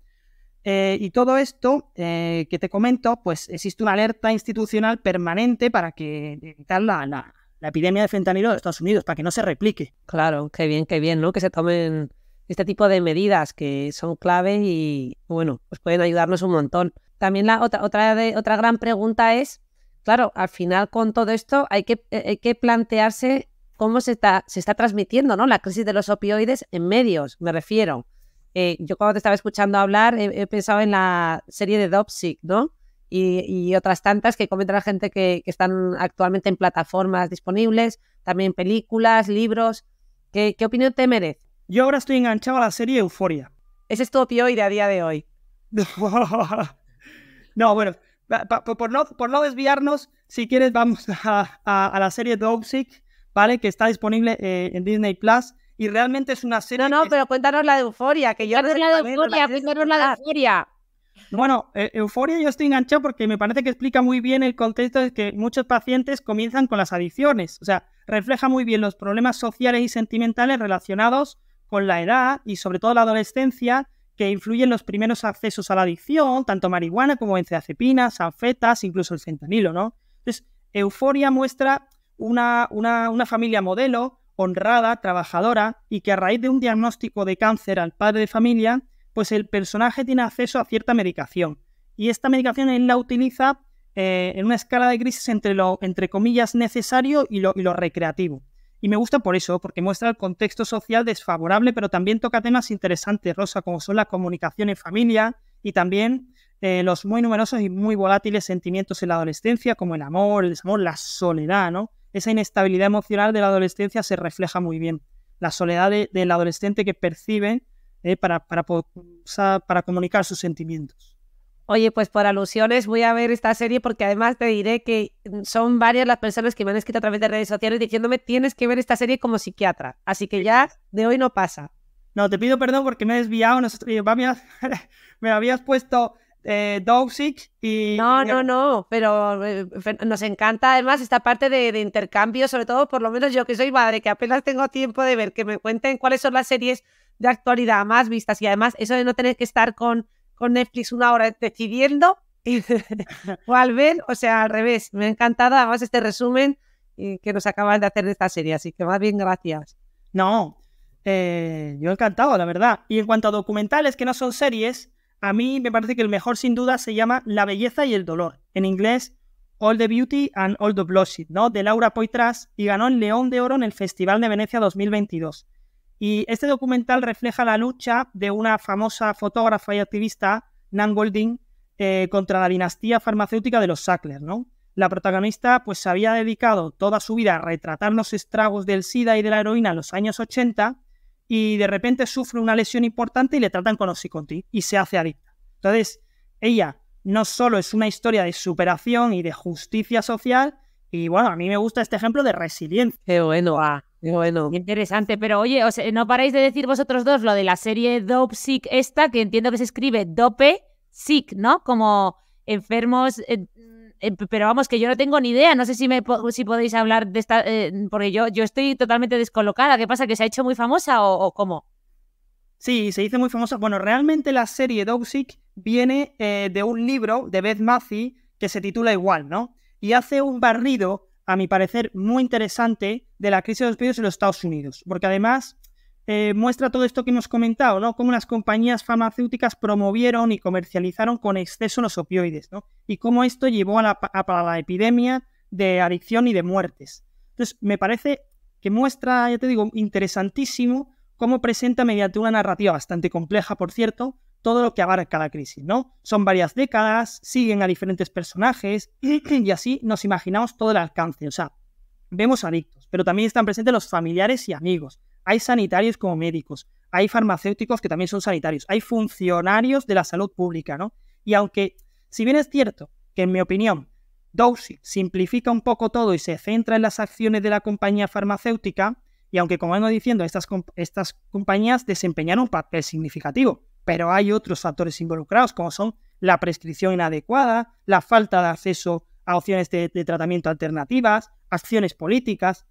Y todo esto que te comento, pues existe una alerta institucional permanente para evitar la epidemia de fentanilo de Estados Unidos, para que no se replique. Claro, qué bien, ¿no? Que se tomen este tipo de medidas que son clave y, bueno, pues pueden ayudarnos un montón. También la otra gran pregunta es, claro, al final con todo esto hay que plantearse cómo se está transmitiendo, ¿no?, la crisis de los opioides en medios, me refiero. Yo cuando te estaba escuchando hablar he pensado en la serie de Dopsic, ¿no? Y otras tantas que comenta la gente que están actualmente en plataformas disponibles, también películas, libros. ¿Qué opinión te merece? Yo ahora estoy enganchado a la serie Euphoria. Ese es tu opioide a día de hoy. No, bueno, por no desviarnos, si quieres vamos a la serie Dopsic, ¿vale? Que está disponible en Disney Plus. Y realmente es una serie... No, pero cuéntanos la de Euphoria, que yo... Cuéntanos la de Euphoria. Bueno, Euphoria yo estoy enganchado porque me parece que explica muy bien el contexto de que muchos pacientes comienzan con las adicciones. O sea, refleja muy bien los problemas sociales y sentimentales relacionados con la edad y sobre todo la adolescencia, que influyen los primeros accesos a la adicción, tanto marihuana como benzodiazepinas, anfetas, incluso el fentanilo, ¿no? Entonces, Euphoria muestra una familia modelo, honrada, trabajadora, y que a raíz de un diagnóstico de cáncer al padre de familia, pues el personaje tiene acceso a cierta medicación. Y esta medicación él la utiliza en una escala de grises entre lo, entre comillas, necesario y lo recreativo. Y me gusta por eso, porque muestra el contexto social desfavorable, pero también toca temas interesantes, Rosa, como son la comunicación en familia y también los muy numerosos y muy volátiles sentimientos en la adolescencia, como el amor, el desamor, la soledad, ¿no? Esa inestabilidad emocional de la adolescencia se refleja muy bien. La soledad del adolescente que percibe para comunicar sus sentimientos. Oye, pues por alusiones voy a ver esta serie porque además te diré que son varias las personas que me han escrito a través de redes sociales diciéndome tienes que ver esta serie como psiquiatra. Así que ya de hoy no pasa. No, te pido perdón porque me he desviado. Me habías puesto Dopsic y... No, pero nos encanta además esta parte de intercambio, sobre todo por lo menos yo que soy madre, que apenas tengo tiempo de ver, que me cuenten cuáles son las series de actualidad más vistas y además eso de no tener que estar con Netflix una hora decidiendo cuál ver, o sea, al revés. Me ha encantado además este resumen que nos acaban de hacer de esta serie, así que más bien gracias. No, yo encantado, la verdad. Y en cuanto a documentales que no son series, a mí me parece que el mejor sin duda se llama La belleza y el dolor. En inglés, All the Beauty and All the Bloodshed, ¿no? De Laura Poitras, y ganó el León de Oro en el Festival de Venecia 2022. Y este documental refleja la lucha de una famosa fotógrafa y activista, Nan Goldin, contra la dinastía farmacéutica de los Sackler, ¿no? La protagonista pues se había dedicado toda su vida a retratar los estragos del SIDA y de la heroína en los años 80 y de repente sufre una lesión importante y le tratan con Oxycontin y se hace adicta. Entonces, ella no solo es una historia de superación y de justicia social, y bueno, a mí me gusta este ejemplo de resiliencia. Qué bueno, qué bueno. Interesante, pero oye, no paráis de decir vosotros dos lo de la serie Dopsic esta, que entiendo que se escribe Dope sick, ¿no? Como enfermos, pero vamos, que yo no tengo ni idea, no sé si podéis hablar de esta, porque yo estoy totalmente descolocada. ¿Qué pasa, que se ha hecho muy famosa o cómo? Sí, se dice muy famosa. Bueno, realmente la serie Dogsick viene de un libro de Beth Macy que se titula igual, ¿no? Y hace un barrido, a mi parecer, muy interesante de la crisis de los opioides en los Estados Unidos, porque además muestra todo esto que hemos comentado, ¿no? Cómo las compañías farmacéuticas promovieron y comercializaron con exceso los opioides, ¿no? Y cómo esto llevó a la epidemia de adicción y de muertes. Entonces, me parece que muestra, ya te digo, interesantísimo cómo presenta mediante una narrativa bastante compleja, por cierto, todo lo que abarca la crisis, ¿no? Son varias décadas, siguen a diferentes personajes y así nos imaginamos todo el alcance. O sea, vemos adictos, pero también están presentes los familiares y amigos. Hay sanitarios como médicos, hay farmacéuticos que también son sanitarios, hay funcionarios de la salud pública, ¿no? Y aunque, si bien es cierto que en mi opinión, Dogsick simplifica un poco todo y se centra en las acciones de la compañía farmacéutica, y aunque, como vengo diciendo, estas compañías desempeñaron un papel significativo, pero hay otros factores involucrados, como son la prescripción inadecuada, la falta de acceso a opciones de tratamiento alternativas, acciones políticas.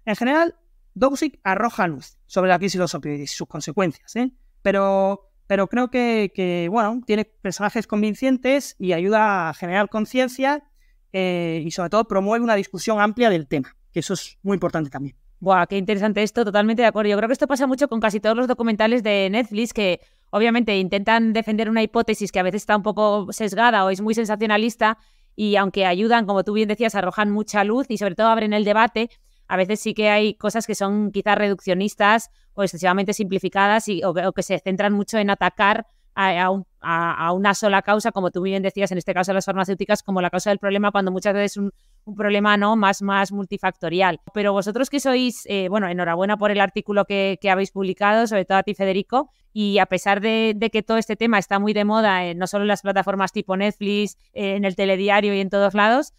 En general, Dogsick arroja luz sobre la crisis de los opioides y sus consecuencias, pero creo que bueno, tiene personajes convincentes y ayuda a generar conciencia y sobre todo promueve una discusión amplia del tema, que eso es muy importante también. Buah, qué interesante esto, totalmente de acuerdo. Yo creo que esto pasa mucho con casi todos los documentales de Netflix, que obviamente intentan defender una hipótesis que a veces está un poco sesgada o es muy sensacionalista, y aunque ayudan, como tú bien decías, arrojan mucha luz y sobre todo abren el debate, a veces sí que hay cosas que son quizás reduccionistas o excesivamente simplificadas o que se centran mucho en atacar a una sola causa, como tú bien decías, en este caso las farmacéuticas, como la causa del problema, cuando muchas veces un problema no más multifactorial. Pero vosotros que sois, bueno, enhorabuena por el artículo que habéis publicado, sobre todo a ti, Federico, y a pesar de que todo este tema está muy de moda, no solo en las plataformas tipo Netflix, en el telediario y en todos lados,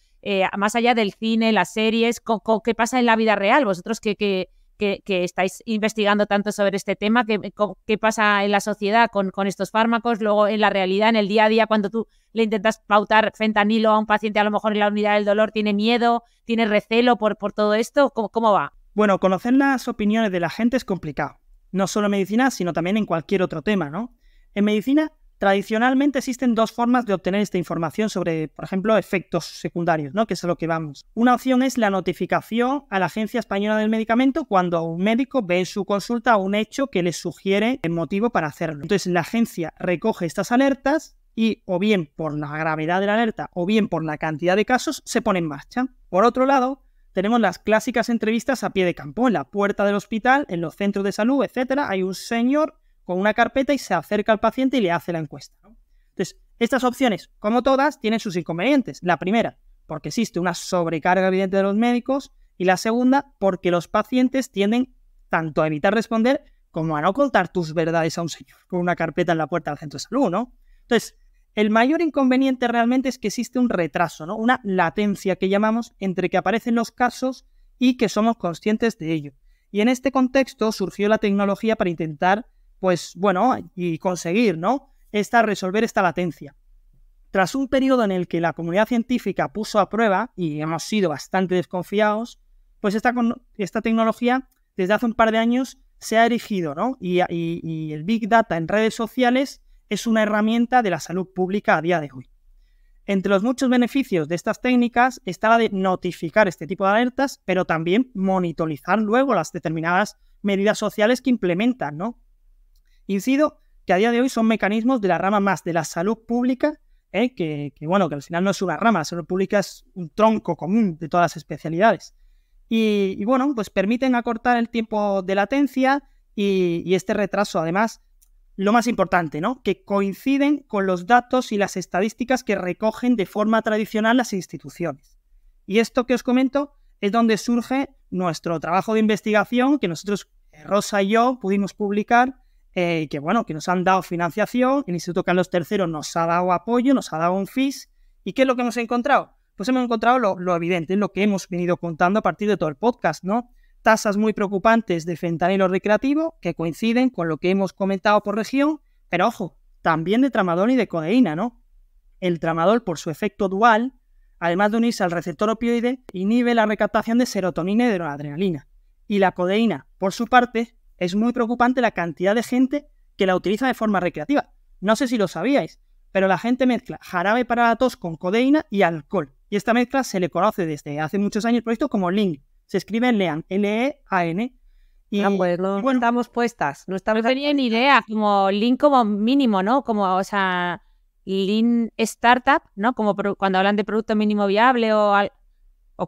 más allá del cine, las series, ¿qué pasa en la vida real? Vosotros que estáis investigando tanto sobre este tema, ¿qué pasa en la sociedad con estos fármacos? Luego, en la realidad, en el día a día, cuando tú le intentas pautar fentanilo a un paciente, a lo mejor en la unidad del dolor, ¿tiene miedo, tiene recelo por todo esto? ¿Cómo va? Bueno, conocer las opiniones de la gente es complicado. No solo en medicina, sino también en cualquier otro tema, ¿no? En medicina, tradicionalmente existen dos formas de obtener esta información sobre, por ejemplo, efectos secundarios, ¿no? Que es a lo que vamos. Una opción es la notificación a la Agencia Española del Medicamento cuando un médico ve en su consulta un hecho que le sugiere el motivo para hacerlo. Entonces, la agencia recoge estas alertas y, o bien por la gravedad de la alerta, o bien por la cantidad de casos, se pone en marcha. Por otro lado, tenemos las clásicas entrevistas a pie de campo, en la puerta del hospital, en los centros de salud, etcétera. Hay un señor con una carpeta y se acerca al paciente y le hace la encuesta, ¿no? Entonces, estas opciones, como todas, tienen sus inconvenientes. La primera, porque existe una sobrecarga evidente de los médicos, y la segunda, porque los pacientes tienden tanto a evitar responder como a no contar tus verdades a un señor con una carpeta en la puerta del centro de salud, ¿no? Entonces, el mayor inconveniente realmente es que existe un retraso, ¿no? Una latencia que llamamos entre que aparecen los casos y que somos conscientes de ello. Y en este contexto surgió la tecnología para intentar, pues bueno, y conseguir, ¿no? Resolver esta latencia. Tras un periodo en el que la comunidad científica puso a prueba, y hemos sido bastante desconfiados, pues esta tecnología desde hace un par de años se ha erigido, ¿no? Y el Big Data en redes sociales es una herramienta de la salud pública a día de hoy. Entre los muchos beneficios de estas técnicas está la de notificar este tipo de alertas, pero también monitorizar luego las determinadas medidas sociales que implementan, ¿no? Incido que a día de hoy son mecanismos de la rama más de la salud pública, que al final no es una rama, la salud pública es un tronco común de todas las especialidades. Y bueno, pues permiten acortar el tiempo de latencia y este retraso, además, lo más importante, ¿no? Que coinciden con los datos y las estadísticas que recogen de forma tradicional las instituciones. Y esto que os comento es donde surge nuestro trabajo de investigación que nosotros, Rosa y yo, pudimos publicar, que nos han dado financiación, el Instituto Carlos III nos ha dado apoyo, nos ha dado un FIS. ¿Y qué es lo que hemos encontrado? Pues hemos encontrado lo evidente, lo que hemos venido contando a partir de todo el podcast, ¿no? Tasas muy preocupantes de fentanilo recreativo que coinciden con lo que hemos comentado por región, pero ojo, también de tramadol y de codeína, ¿no? El tramadol, por su efecto dual, además de unirse al receptor opioide, inhibe la recaptación de serotonina y de noradrenalina. Y la codeína, por su parte, es muy preocupante la cantidad de gente que la utiliza de forma recreativa. No sé si lo sabíais, pero la gente mezcla jarabe para la tos con codeína y alcohol. Y esta mezcla se le conoce desde hace muchos años por esto como Lean. Se escribe Lean, L-E-A-N. Y bueno, no estamos puestas. No tenía ni idea, como Lean como mínimo, ¿no? Como, o sea, Lean Startup, ¿no? Como cuando hablan de producto mínimo viable o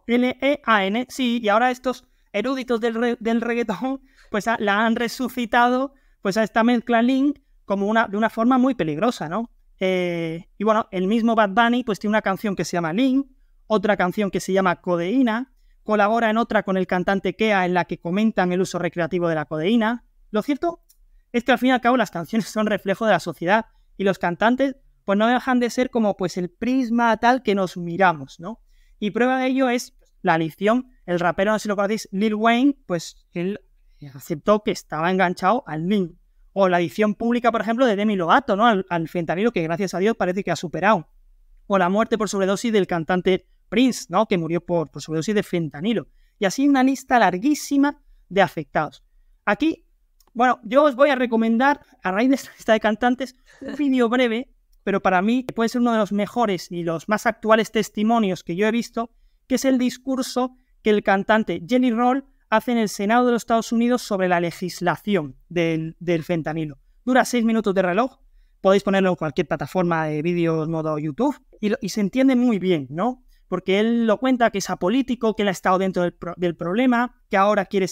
L-E-A-N, sí, y ahora estos eruditos del reggaetón pues la han resucitado pues a esta mezcla Lean como de una forma muy peligrosa, ¿no? Y bueno, el mismo Bad Bunny pues tiene una canción que se llama Lean, otra canción que se llama Codeína, colabora en otra con el cantante Kea en la que comentan el uso recreativo de la codeína. Lo cierto es que al fin y al cabo las canciones son reflejo de la sociedad y los cantantes pues no dejan de ser como pues el prisma tal que nos miramos, ¿no? Y prueba de ello es la adicción. El rapero, no sé si lo conocéis, Lil Wayne, pues él aceptó que estaba enganchado al Lean. O la adicción pública, por ejemplo, de Demi Lovato, ¿no? Al fentanilo, que gracias a Dios parece que ha superado. O la muerte por sobredosis del cantante Prince, ¿no? Que murió por sobredosis de fentanilo. Y así una lista larguísima de afectados. Aquí, bueno, yo os voy a recomendar, a raíz de esta lista de cantantes, un vídeo breve, pero para mí puede ser uno de los mejores y los más actuales testimonios que yo he visto, que es el discurso que el cantante Jelly Roll hace en el Senado de los Estados Unidos sobre la legislación del fentanilo. Dura 6 minutos de reloj, podéis ponerlo en cualquier plataforma de vídeos modo YouTube, y se entiende muy bien, ¿no? Porque él lo cuenta que es apolítico, que él ha estado dentro del problema, que ahora quiere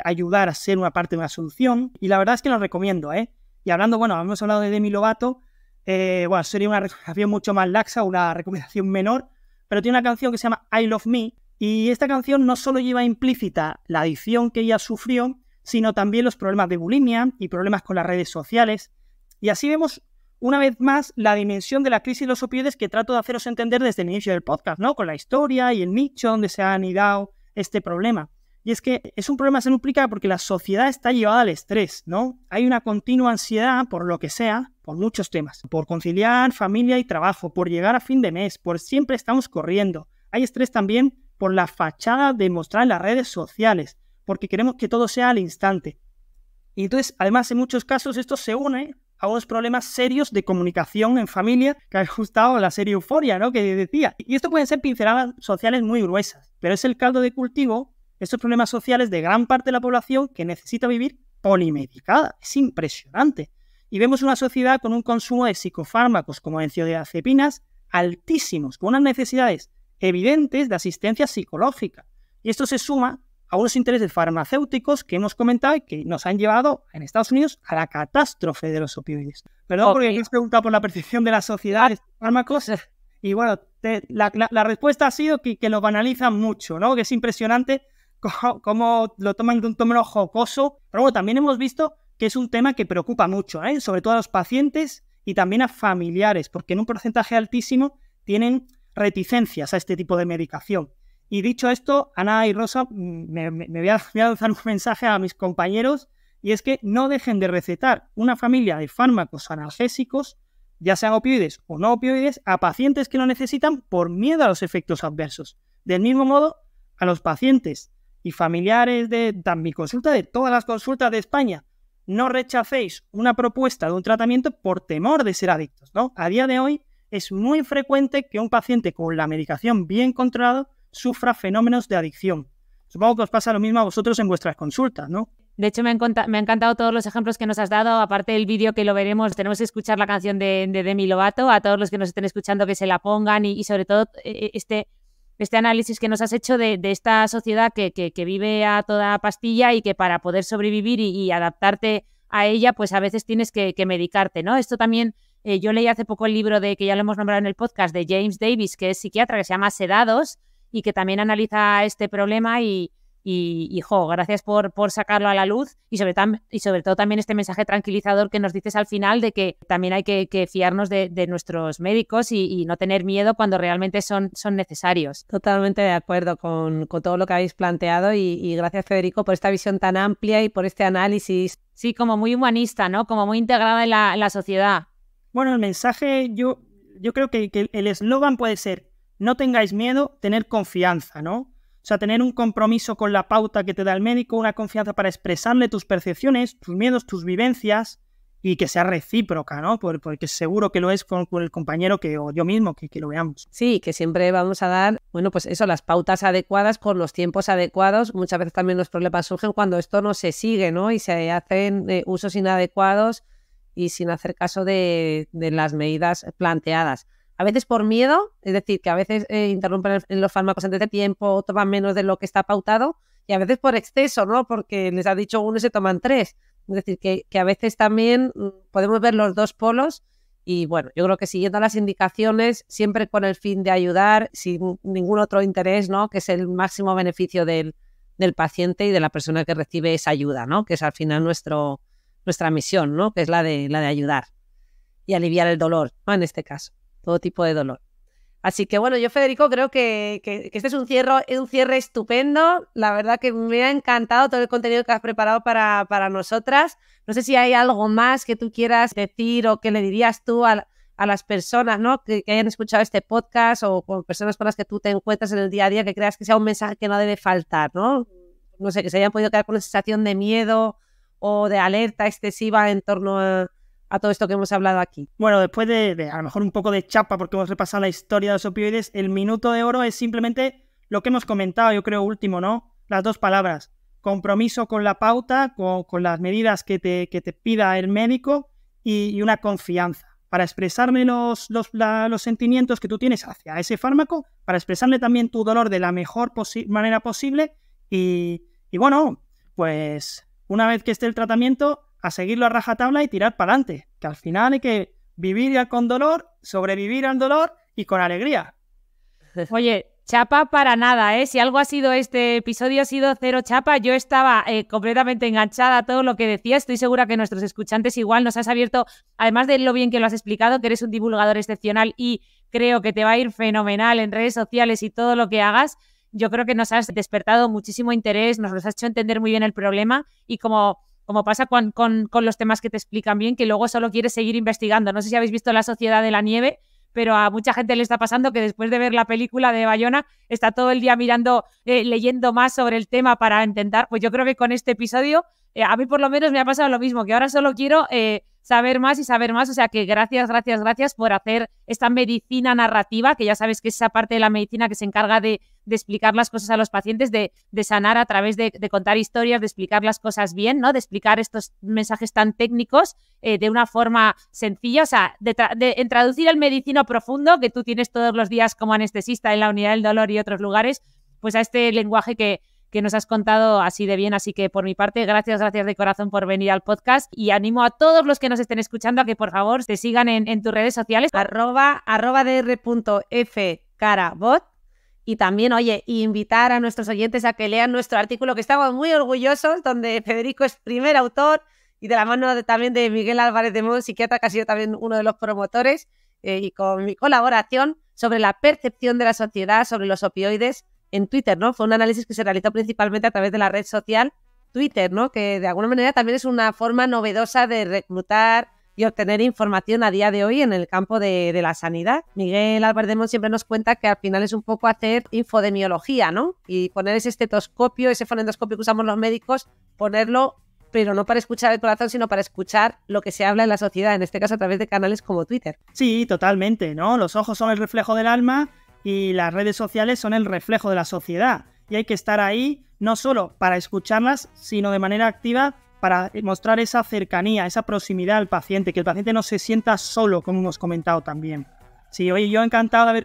ayudar a ser una parte de una solución, y la verdad es que lo recomiendo, ¿eh? Y hablando, bueno, hemos hablado de Demi Lovato, bueno, sería una recomendación mucho más laxa, una recomendación menor, pero tiene una canción que se llama I Love Me, y esta canción no solo lleva implícita la adicción que ella sufrió, sino también los problemas de bulimia y problemas con las redes sociales. Y así vemos una vez más la dimensión de la crisis de los opioides que trato de haceros entender desde el inicio del podcast, ¿no? Con la historia y el nicho donde se ha anidado este problema. Y es que es un problema de salud pública porque la sociedad está llevada al estrés, ¿no? Hay una continua ansiedad por lo que sea, por muchos temas. Por conciliar familia y trabajo, por llegar a fin de mes, por siempre estamos corriendo. Hay estrés también por la fachada de mostrar en las redes sociales, porque queremos que todo sea al instante. Y entonces, además, en muchos casos esto se une a unos problemas serios de comunicación en familia, que ha gustado la serie Euphoria, ¿no? Que decía. Y esto pueden ser pinceladas sociales muy gruesas, pero es el caldo de cultivo, estos problemas sociales de gran parte de la población que necesita vivir polimedicada. Es impresionante. Y vemos una sociedad con un consumo de psicofármacos como benzodiazepinas altísimos, con unas necesidades evidentes de asistencia psicológica. Y esto se suma a unos intereses farmacéuticos que hemos comentado y que nos han llevado en Estados Unidos a la catástrofe de los opioides. Perdón, porque me has preguntado por la percepción de la sociedad de estos fármacos. Y bueno, la respuesta ha sido que lo banalizan mucho, ¿no? Que es impresionante cómo lo toman de un tono jocoso. Pero bueno, también hemos visto que es un tema que preocupa mucho, ¿eh? Sobre todo a los pacientes y también a familiares, porque en un porcentaje altísimo tienen reticencias a este tipo de medicación. Y dicho esto, Ana y Rosa, me voy a lanzar un mensaje a mis compañeros, y es que no dejen de recetar una familia de fármacos analgésicos, ya sean opioides o no opioides, a pacientes que lo necesitan por miedo a los efectos adversos. Del mismo modo, a los pacientes y familiares de mi consulta, de todas las consultas de España, no rechacéis una propuesta de un tratamiento por temor de ser adictos, ¿no? A día de hoy es muy frecuente que un paciente con la medicación bien controlada sufra fenómenos de adicción. Supongo que os pasa lo mismo a vosotros en vuestras consultas, ¿no? De hecho, me han encantado todos los ejemplos que nos has dado. Aparte del vídeo que lo veremos, tenemos que escuchar la canción de Demi Lovato. A todos los que nos estén escuchando que se la pongan y sobre todo este análisis que nos has hecho de esta sociedad que vive a toda pastilla y que para poder sobrevivir y adaptarte a ella, pues a veces tienes que medicarte, ¿no? Esto también, yo leí hace poco el libro que ya lo hemos nombrado en el podcast, de James Davis, que es psiquiatra, que se llama Sedados, y que también analiza este problema y gracias por sacarlo a la luz y sobre todo también este mensaje tranquilizador que nos dices al final de que también hay que fiarnos de nuestros médicos y no tener miedo cuando realmente son necesarios. Totalmente de acuerdo con todo lo que habéis planteado y gracias, Federico, por esta visión tan amplia y por este análisis. Sí, como muy humanista, ¿no? Como muy integrada en la sociedad. Bueno, el mensaje, yo creo que el eslogan puede ser: no tengáis miedo, tener confianza, ¿no? O sea, tener un compromiso con la pauta que te da el médico, una confianza para expresarle tus percepciones, tus miedos, tus vivencias, y que sea recíproca, ¿no? Porque seguro que lo es con el compañero o yo mismo, que lo veamos. Sí, que siempre vamos a dar, bueno, pues eso, las pautas adecuadas con los tiempos adecuados. Muchas veces también los problemas surgen cuando esto no se sigue, ¿no? Y se hacen usos inadecuados y sin hacer caso de las medidas planteadas. A veces por miedo, es decir, que a veces interrumpen los fármacos antes de tiempo, toman menos de lo que está pautado, y a veces por exceso, ¿no? Porque les ha dicho uno y se toman 3. Es decir, que a veces también podemos ver los dos polos y, bueno, yo creo que siguiendo las indicaciones, siempre con el fin de ayudar, sin ningún otro interés, ¿no? Que es el máximo beneficio del paciente y de la persona que recibe esa ayuda, ¿no? Que es al final nuestra misión, ¿no? Que es la de ayudar y aliviar el dolor, ¿no? En este caso, todo tipo de dolor. Así que bueno, yo, Federico, creo que este es un cierre estupendo. La verdad que me ha encantado todo el contenido que has preparado para nosotras. No sé si hay algo más que tú quieras decir o que le dirías tú a las personas, ¿no? que hayan escuchado este podcast o con personas con las que tú te encuentras en el día a día, que creas que sea un mensaje que no debe faltar, ¿no? No sé, que se hayan podido quedar con una sensación de miedo o de alerta excesiva en torno a todo esto que hemos hablado aquí. Bueno, después de a lo mejor un poco de chapa, porque hemos repasado la historia de los opioides, el minuto de oro es simplemente lo que hemos comentado, yo creo, último, ¿no? Las 2 palabras: compromiso con la pauta, con las medidas que te pida el médico, y una confianza para expresarle los sentimientos que tú tienes hacia ese fármaco, para expresarle también tu dolor de la mejor manera posible, y bueno, pues una vez que esté el tratamiento, a seguirlo a rajatabla y tirar para adelante, que al final hay que vivir ya con dolor, sobrevivir al dolor y con alegría. Oye, chapa para nada, ¿eh? Si algo ha sido este episodio, ha sido cero chapa. Yo estaba completamente enganchada a todo lo que decías. Estoy segura que nuestros escuchantes igual. Nos has abierto, además de lo bien que lo has explicado, que eres un divulgador excepcional y creo que te va a ir fenomenal en redes sociales y todo lo que hagas. Yo creo que nos has despertado muchísimo interés, nos has hecho entender muy bien el problema y como pasa con los temas que te explican bien, que luego solo quieres seguir investigando. No sé si habéis visto La Sociedad de la Nieve, pero a mucha gente le está pasando que después de ver la película de Bayona está todo el día mirando, leyendo más sobre el tema para intentar. Pues yo creo que con este episodio, a mí por lo menos me ha pasado lo mismo, que ahora solo quiero saber más y saber más. O sea que gracias por hacer esta medicina narrativa, que ya sabes que es esa parte de la medicina que se encarga de explicar las cosas a los pacientes, de sanar a través de contar historias, de explicar las cosas bien, ¿no? De explicar estos mensajes tan técnicos de una forma sencilla, o sea, en traducir el medicino profundo que tú tienes todos los días como anestesista en la unidad del dolor y otros lugares, pues a este lenguaje que nos has contado así de bien. Así que por mi parte, gracias de corazón por venir al podcast y animo a todos los que nos estén escuchando a que por favor te sigan en tus redes sociales. @dr.fcarabot. Y también, oye, invitar a nuestros oyentes a que lean nuestro artículo, que estamos muy orgullosos, donde Federico es primer autor y de la mano también de Miguel Álvarez de Mon, psiquiatra, que ha sido también uno de los promotores, y con mi colaboración sobre la percepción de la sociedad sobre los opioides en Twitter, ¿no? Fue un análisis que se realizó principalmente a través de la red social Twitter, ¿no? Que de alguna manera también es una forma novedosa de reclutar y obtener información a día de hoy en el campo de la sanidad. Miguel Álvarez de Mon siempre nos cuenta que al final es un poco hacer infodemiología, ¿no? Y poner ese estetoscopio, ese fonendoscopio que usamos los médicos, ponerlo, pero no para escuchar el corazón, sino para escuchar lo que se habla en la sociedad, en este caso a través de canales como Twitter. Sí, totalmente, ¿no? Los ojos son el reflejo del alma y las redes sociales son el reflejo de la sociedad. Y hay que estar ahí no solo para escucharlas, sino de manera activa para mostrar esa cercanía, esa proximidad al paciente, que el paciente no se sienta solo, como hemos comentado también. Sí, oye, yo encantado de haber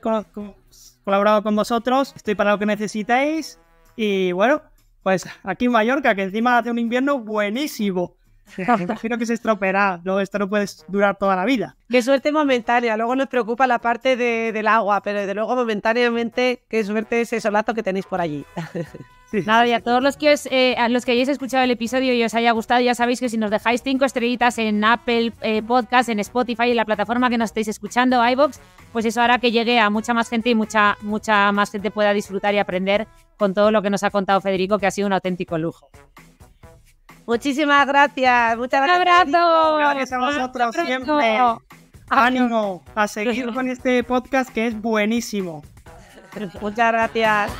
colaborado con vosotros, estoy para lo que necesitéis, y bueno, pues aquí en Mallorca, que encima hace un invierno buenísimo. Me imagino que se estropeará, luego esto no puede durar toda la vida. Qué suerte momentánea, luego nos preocupa la parte del agua, pero desde luego momentáneamente, qué suerte ese solazo que tenéis por allí. Sí. Nada, y a todos los que hayáis escuchado el episodio y os haya gustado, ya sabéis que si nos dejáis 5 estrellitas en Apple Podcast, en Spotify, en la plataforma que nos estéis escuchando, iVoox, pues eso hará que llegue a mucha más gente y mucha más gente pueda disfrutar y aprender con todo lo que nos ha contado Federico, que ha sido un auténtico lujo. Muchísimas gracias. Muchas gracias. ¡Un abrazo! Gracias a vosotros siempre. ánimo a seguir con este podcast que es buenísimo. Muchas gracias.